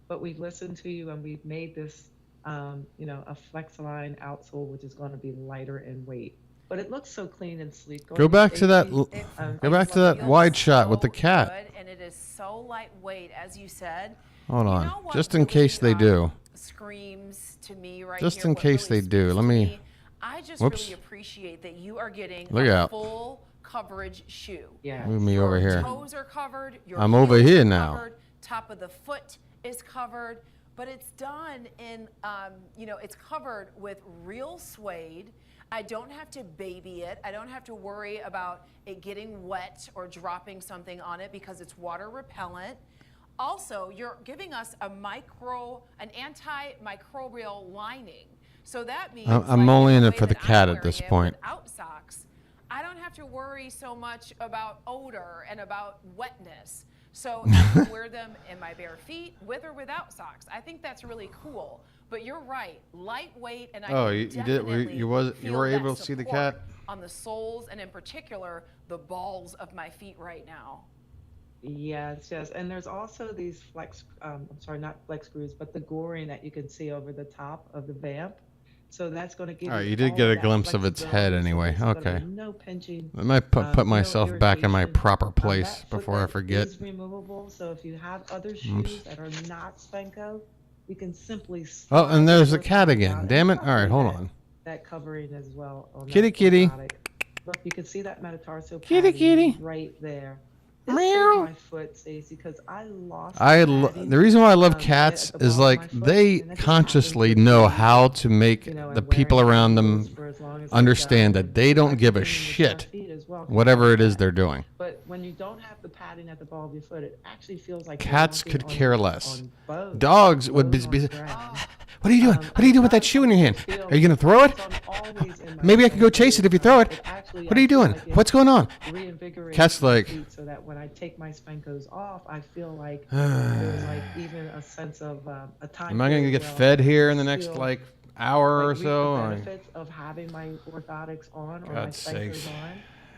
but we've listened to you and we've made this, a Flex-Line outsole, which is going to be lighter in weight. But it looks so clean and sleek. Go back to that. Go back to that wide shot with the cat. Good, and it is so lightweight, as you said. Hold You on, know what just in really, case they do. Screams to me right Just here, in what case really they do. speaks Let to me. I just Whoops. really appreciate that you are getting Look a out. full coverage shoe. Move me over here. Your toes are covered. Your I'm over heels here are now. Covered, top of the foot is covered, but it's done in, it's covered with real suede. I don't have to baby it. I don't have to worry about it getting wet or dropping something on it because it's water repellent. Also, you're giving us an antimicrobial lining. So that means I'm like, only in the it way for the that I'm cat at wearing this it point. without socks, I don't have to worry so much about odor and about wetness. So I can wear them in my bare feet, with or without socks. I think that's really cool. But you're right, lightweight, and I Oh, can you did. definitely You feel were that able to see the support cat. on the soles, and in particular, the balls of my feet right now. Yes, and there's also these not flex screws, but the goring that you can see over the top of the vamp. So that's going to give All right, you you did all get a that glimpse of its head flexibility, so anyway. there's gonna Okay. be no pinching. I might put no myself back in my irritation. proper place That foot before I bed forget. is removable, so if you have other shoes that are not Spanko, you can simply Oh, slide and there's the the foot cat back again. out Damn and it. All right, cover hold that- on. That covering as well. On Kitty, that kitty. orthotic. Look, you can see that metatarsal Kitty, padding kitty. right there. This Meow. saved my foot, Stacey, because I lost padding, The reason why I love at cats the is ball of like my foot, they and it just consciously happens to know be, how to make and the people wearing around heels them for as long as they've understand done, that they and don't give a cleaning your shit, feet as well, 'cause whatever it that's is they're doing. But when you don't have the padding at the ball of your foot, it actually feels like you're Cats walking could on- care less. on bones, Dogs would be. bones on grass. What are you doing? What are you doing with that shoe in your hand? Are you gonna throw it? Maybe I can go chase it if you throw it. What are you doing? What's going on? Cat's like. So that when I take my Spankos off, I feel like there's like even a sense of a time. Am I gonna period get where I'll fed here in the next feel like hour or like reap the so? benefits of having my orthotics on or God's my Spankos sakes.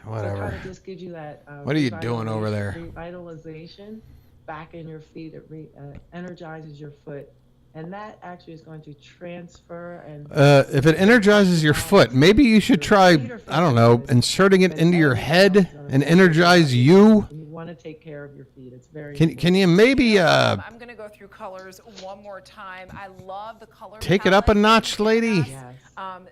on. Whatever. So it kind of just gives you that. What are you doing over there? Revitalization back in your feet. It energizes your foot, And that actually is going to transfer and... If it energizes your foot, maybe you should try, I don't know, inserting it into your head and energize you. You want to take care of your feet. It's very Can you maybe I'm going to go through colors one more time. I love the color take it up a notch, lady?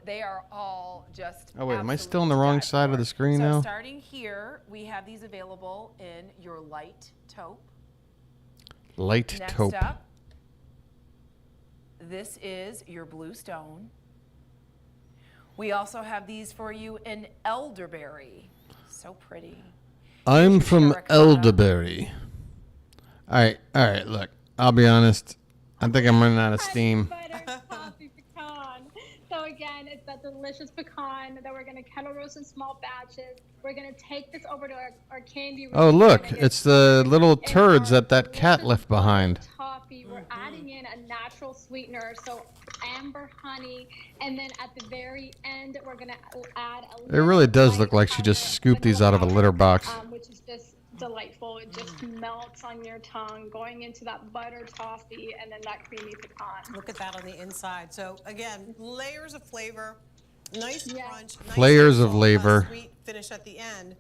They are all just Oh, wait, am I still on the wrong side of the screen so now? starting here, we have these available in your light taupe. Light Next taupe. up, this is your blue stone. We also have these for you in elderberry. So pretty. I'm from Elderberry. All right, look, I'll be honest. I think I'm running out of steam. Coffee pecan. So again, it's that delicious pecan that we're going to kettle roast in small batches. We're going to take this over to our candy room. Oh, look, it's the little turds that cat left behind. Toffee. We're adding in a natural sweetener, so amber honey, and then at the very end, we're going to add a It really does look like she just scooped these out of a litter box. which is just delightful. It just melts on your tongue, going into that butter toffee and then that creamy pecan. Look at that on the inside. So again, layers of flavor, nice crunch, nice Layers of flavor. sweet finish at the end.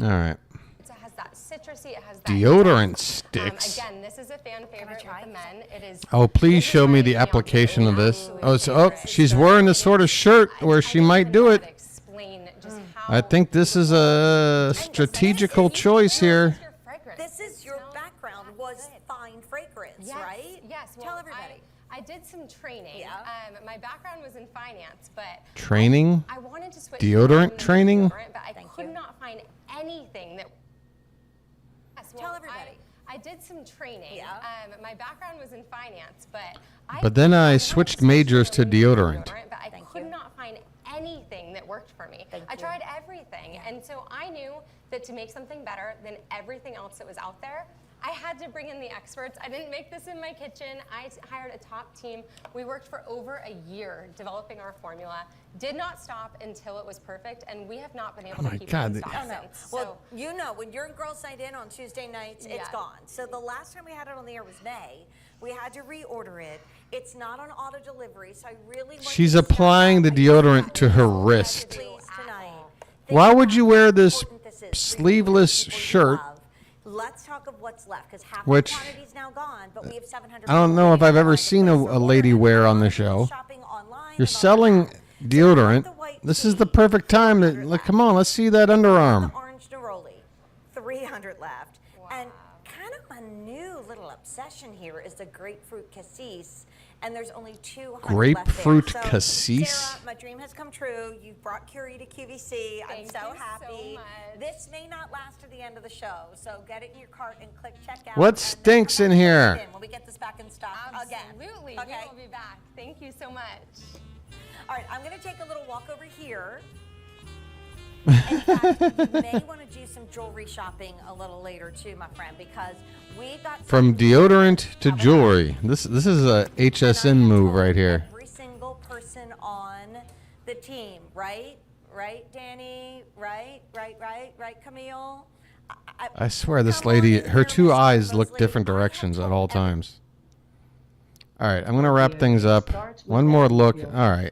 All right. It has that citrusy, it has that Deodorant sticks. Again, this is a fan favorite with the men. It is Oh, please show me the application of this. Oh, she's wearing the sort of shirt where she might do it. I think this is a strategical choice here. This is your background was fine fragrance, right? Yes. Well, Tell everybody. I did some training. My background was in finance, but Training? I wanted to switch Deodorant to training? deodorant, but I could not find anything that. Yes, well, Tell everybody. I did some training. My background was in finance, But then I switched majors to deodorant. but I could not find anything that worked for me. I tried everything, and so I knew that to make something better than everything else that was out there, I had to bring in the experts. I didn't make this in my kitchen. I hired a top team. We worked for over a year developing our formula. Did not stop until it was perfect, and we have not been able to keep it in stock since. Well, you know, when you're in Girls Night In on Tuesday nights, it's gone. So the last time we had it on the air was May. We had to reorder it. It's not on auto delivery, so I really want She's applying the deodorant to her wrist. Why would you wear this sleeveless shirt? Let's talk of what's left, because half Which- the quantity's now gone, but we have 700. I don't know if I've ever seen a lady wear on the show. You're selling deodorant. This is the perfect time to, like, come on, let's see that underarm. Orange neroli, 300 left. And kind of a new little obsession here is the grapefruit cassis, and there's only 200 Grapefruit left there. So, cassis? Sarah, my dream has come true. You brought Curie to QVC. I'm Thank so you happy. so much. This may not last to the end of the show, so get it in your cart and click checkout. What stinks in here? When we get this back in stock again. Absolutely. Okay. We will be back. Thank you so much. All right, I'm going to take a little walk over here. In fact, you may want to do some jewelry shopping a little later too, my friend, because we got From deodorant to jewelry. This is a HSN move right here. every single person on the team, right? Right, Danny? Right, Camille? I swear this lady, her two eyes look different directions at all times. All right, I'm going to wrap things up. One more look. All right.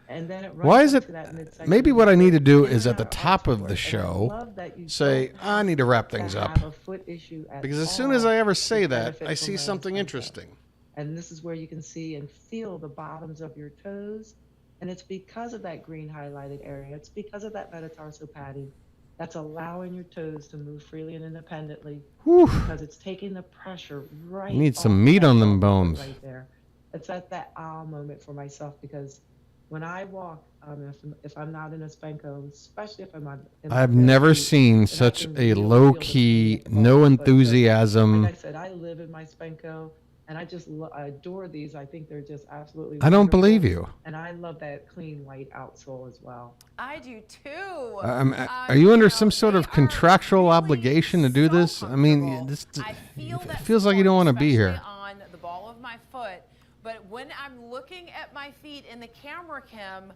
And then it Why runs is up it? to that midsection. Maybe what I need to do is at the top of the And I show love that you say, don't I need to wrap have things to up. have a foot issue at Because as soon as all I ever to say that, benefit I from see a something sunset. interesting. And this is where you can see and feel the bottoms of your toes. And it's because of that green highlighted area. It's because of that metatarsal padding that's allowing your toes to move freely and independently. Whew. Because it's taking the pressure right You need off some meat that on them elbow bones. right there. It's at that ah moment for myself, because when I walk, if I'm not in a Spanko, especially if I'm not in my I've best never suit, seen then I such can a really low feel the key, pain no involved. But, enthusiasm. like I said, I live in my Spanko, and I just I adore these. I think they're just absolutely I don't wonderful. believe you. And I love that clean white outsole as well. I do too. Are you under some sort of contractual obligation to do this? I mean, this it feels like you don't want to be here. On the ball of my foot, but when I'm looking at my feet in the camera cam,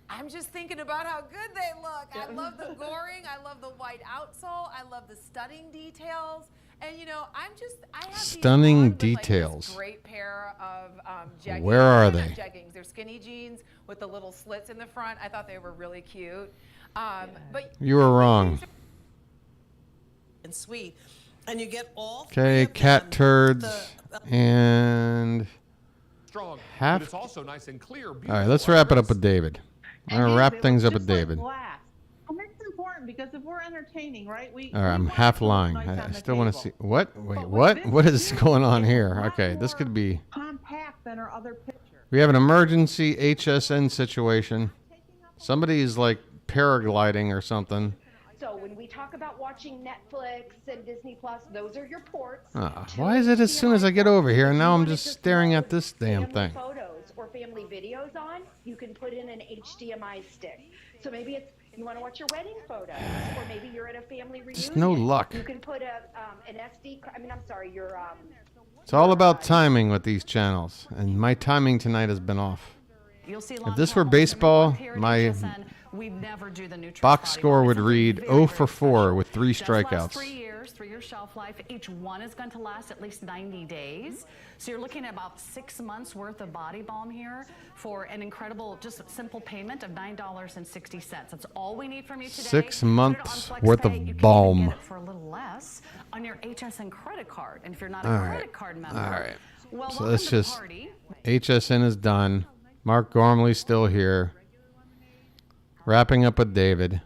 I'm just thinking about how good they look. I love the goring. I love the white outsole. I love the studding details. And you know, I have Stunning these details. Like, great pair of jeggings. Where are They're they? not jeggings. They're skinny jeans with the little slits in the front. I thought they were really cute. But You were wrong. And sweet, and you get all. Okay, cat turds and Strong, half. but it's also nice and clear. All right, let's wrap it up with David. I'm gonna wrap things up with David. Glass. And that's important because if we're entertaining, right? All right, I'm half lying. I still want to see what. Wait, what? What is going on here? Okay, this could be. Compact than our other pictures. We have an emergency HSN situation. Somebody is like paragliding or something. So when we talk about watching Netflix and Disney Plus, those are your ports. Why is it as soon as I get over here and now I'm just staring at this damn thing? Photos or family videos on, you can put in an HDMI stick. So maybe it's you want to watch your wedding photos, or maybe you're at a family reunion. Just no luck. You can put an SD. Your It's all about timing with these channels, and my timing tonight has been off. If this were baseball, my box score would read 0 for 4 with 3 strikeouts. 3 years, 3-year shelf life. Each one is going to last at least 90 days. So you're looking at about 6 months worth of body balm here for an incredible, just simple payment of $9.60. That's all we need from you today. 6 months worth of balm. Get it for a little less on your HSN credit card. And if you're not a credit card member, All right. well, So let's just. party. HSN is done. Mark Gormley's still here. Wrapping up with David.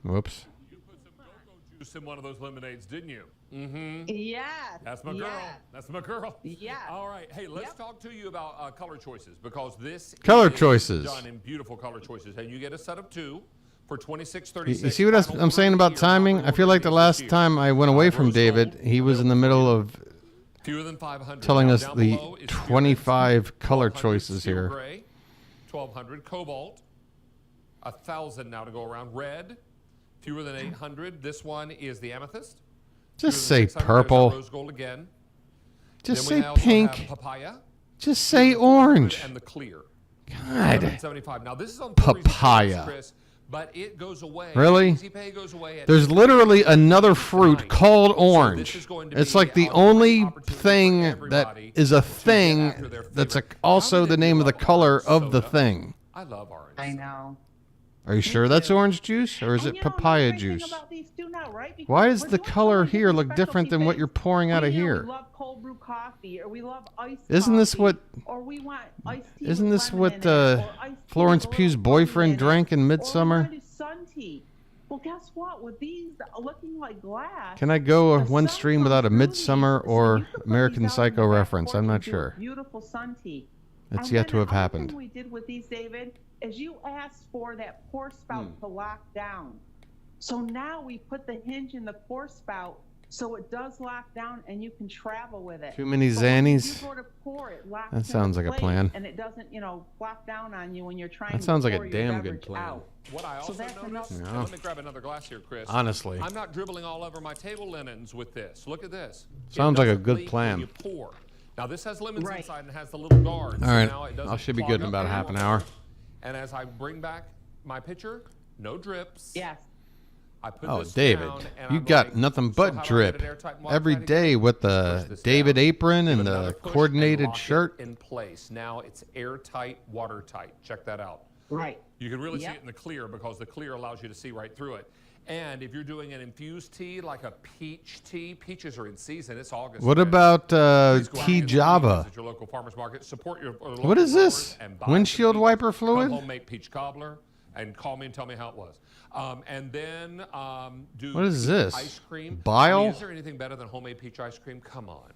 Whoops. You put some cocoa juice in one of those lemonades, didn't you? Mm-hmm. Yes. That's my girl. Yes. That's my girl. Yeah. All right. Hey, let's talk to you about color choices, because this Color is choices. done in beautiful color choices, and you get a set of 2 for You $26.36. see what I'm saying about timing? I feel like the last time I went away from David, he was in the middle of Fewer than 500. telling Now, us down the below is 25 color 1200 choices steel here. Gray, 1200 cobalt, 1,000 now to go around. Red, fewer than 800. This one is the amethyst. Just Fewer than say 600. There's purple. our rose gold again. Just Then we say also pink. have papaya. Just say orange. And the clear. God. 175. Now this is on 4 easy payments, Papaya. Chris, but it goes away. Really? Easy pay goes away at There's literally another fruit called orange. is going to It's be like the only thing that is a thing that's also the name of the color of the thing. I love orange. I know. Are you sure that's orange juice or is it papaya juice? Why does the color here look different than what you're pouring out of We here? love cold brew coffee, or we love iced Isn't this coffee, what? or we want iced tea Isn't with this lemon what in it, or iced tea Florence with a Pugh's little boyfriend honey in drank in it, or we Midsummer? wanna do sun tea. Well, guess what? With these looking like glass, Can I go the one sun stream comes without a through Midsummer these, so or you could put American these out in the Psycho back reference? I'm porch not and do a sure. Beautiful sun tea. It's And yet then to have the other happened. thing we did with these, David, is you asked for that pour spout to lock down. So now we put the hinge in the pour spout so it does lock down and you can travel with it. Too many So when Xannies? you go to pour, it locks That into sounds like a place plan. And it doesn't, flop down on you when you're trying That sounds to like a pour your damn good beverage plan. out. What I also that's noticed, enough. Yeah. let me grab another glass here, Chris. Honestly. I'm not dribbling all over my table linens with this. Look at this. Sounds It like a doesn't good leak plan. when you pour. Now this has lemons inside and has the little guards. All so right. now it I doesn't should be clog good in up about anymore. half an hour. And as I bring back my pitcher, no drips. Yes. I put Oh, this David, down, and you I'm got like, nothing so but how do I get drip it airtight and every watertight day again? with Push the this David down, apron give and it another the push, and coordinated lock it shirt. in place. Now it's airtight, watertight. Check that out. Right. You can really see Yep. it in the clear because the clear allows you to see right through it. And if you're doing an infused tea, like a peach tea, peaches are in season. It's August. What Chris. about Please go out and tea get some Java? peaches at your local farmers market. Support your local What is growers this? and buy some Windshield peaches. wiper Come fluid? home, make peach cobbler, and call me and tell me how it was. And then do What is peach this? ice cream. Bile? I mean, is there anything better than homemade peach ice cream? Come on.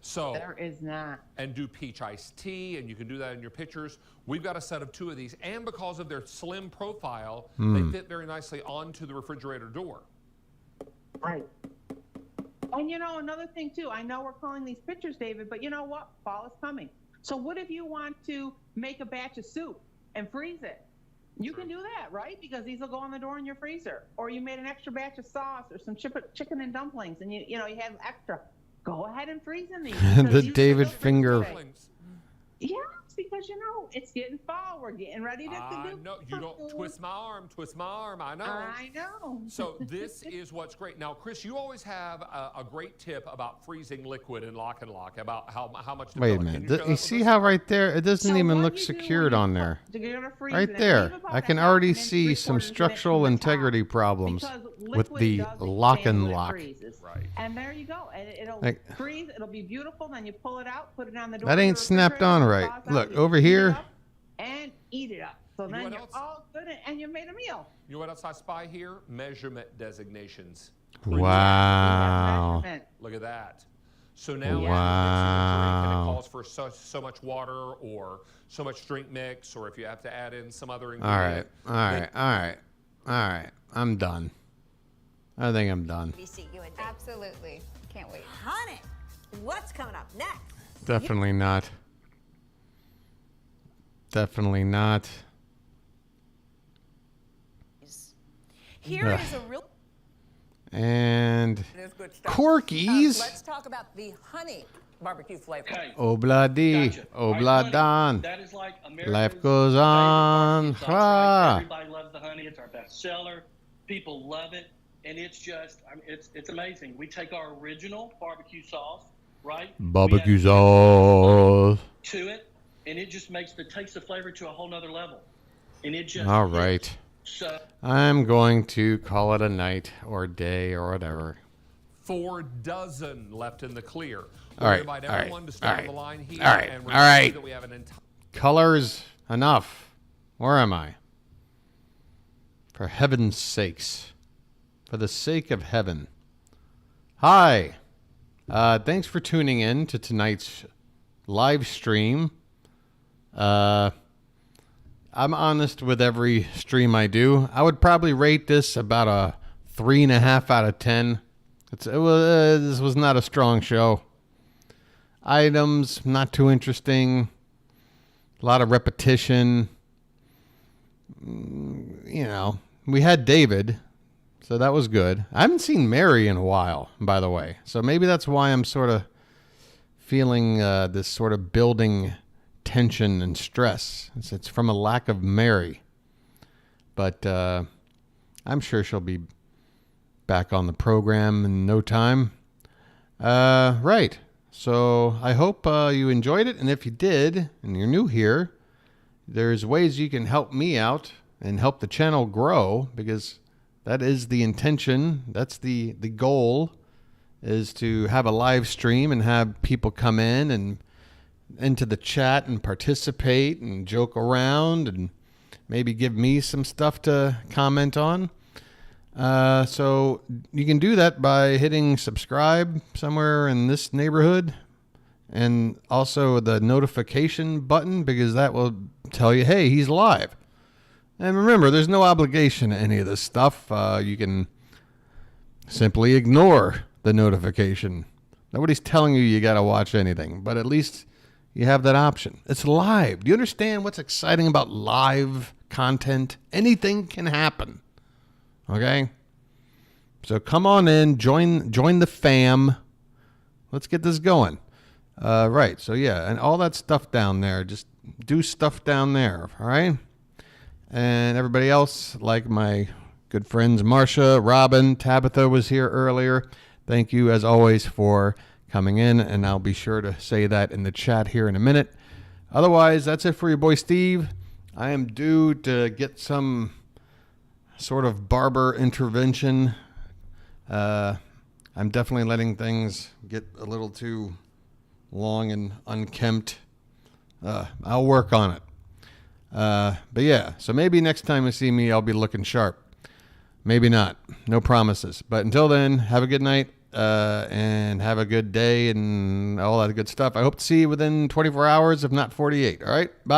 So There is not. and do peach iced tea, and you can do that in your pitchers. We've got a set of 2 of these, and because of their slim profile, they fit very nicely onto the refrigerator door. Right. And another thing too, I know we're calling these pictures, David, but you know what? Fall is coming. So what if you want to make a batch of soup and freeze it? You can do that, right? Because these will go on the door in your freezer. Or you made an extra batch of sauce or some chicken and dumplings, and you have extra. Go ahead and freeze in these. The because these David will finger. freeze. Yes, because it's getting fall. We're getting ready to do. No, you don't twist my arm. Twist my arm. I know. I know. So this is what's great. Now, Chris, you always have a great tip about freezing liquid in Lock and Lock, about how much to Wait a fill it. minute. You see how right there, it doesn't even look secured on there. Right there. I can already see some structural integrity problems with the Lock and Lock. Right. And there you go. And it'll freeze. It'll be beautiful. Then you pull it out, put it on the door. That ain't snapped on right. Look, over here. And eat it up. So then you're all good and you made a meal. You know what else I spy here? Measurement designations. Wow. Look at that. So now Wow. and it calls for so much water or so much drink mix, or if you have to add in some other ingredient. All right. I'm done. I think I'm done. Absolutely. Can't wait. Honey, what's coming up next? Definitely not. Definitely not. Here is a real. And There's good stuff. Corkies. Let's talk about the honey barbecue flavor. Obladi. Obladan. That is like Life goes on. Ah. Everybody loves the honey. It's our best seller. People love it. And it's just, I mean, it's amazing. We take our original barbecue sauce, right? Barbecue sauce. To it, and it just takes the flavor to a whole nother level. And it just. All right. So I'm going to call it a night or day or whatever. 4 dozen left in the clear. All right. Invite All right. everyone to start All on the right. line here. All right. And All right. that we have an entire Colors enough. Where am I? For heaven's sakes. For the sake of heaven. Hi. Thanks for tuning in to tonight's live stream. I'm honest with every stream I do. I would probably rate this about a 3.5 out of 10. This was not a strong show. Items, not too interesting. A lot of repetition. You know, we had David, so that was good. I haven't seen Mary in a while, by the way. So maybe that's why I'm sort of feeling this sort of building tension and stress. It's from a lack of Mary. But I'm sure she'll be back on the program in no time. Right. So I hope you enjoyed it. And if you did, and you're new here, there's ways you can help me out and help the channel grow, because that is the intention. That's the goal, is to have a live stream and have people come in and into the chat and participate and joke around and maybe give me some stuff to comment on. So you can do that by hitting subscribe somewhere in this neighborhood, and also the notification button, because that will tell you, hey, he's live. And remember, there's no obligation to any of this stuff. You can simply ignore the notification. Nobody's telling you got to watch anything, but at least you have that option. It's live. Do you understand what's exciting about live content? Anything can happen. Okay? So come on in, join the fam. Let's get this going. Right. So yeah, and all that stuff down there, just do stuff down there, all right? And everybody else, like my good friends Marcia, Robin, Tabitha was here earlier. Thank you as always for coming in, and I'll be sure to say that in the chat here in a minute. Otherwise, that's it for your boy Steve. I am due to get some sort of barber intervention. I'm definitely letting things get a little too long and unkempt. I'll work on it. But yeah, so maybe next time you see me, I'll be looking sharp. Maybe not. No promises. But until then, have a good night. And have a good day and all that good stuff. I hope to see you within 24 hours, if not 48. All right? Bye.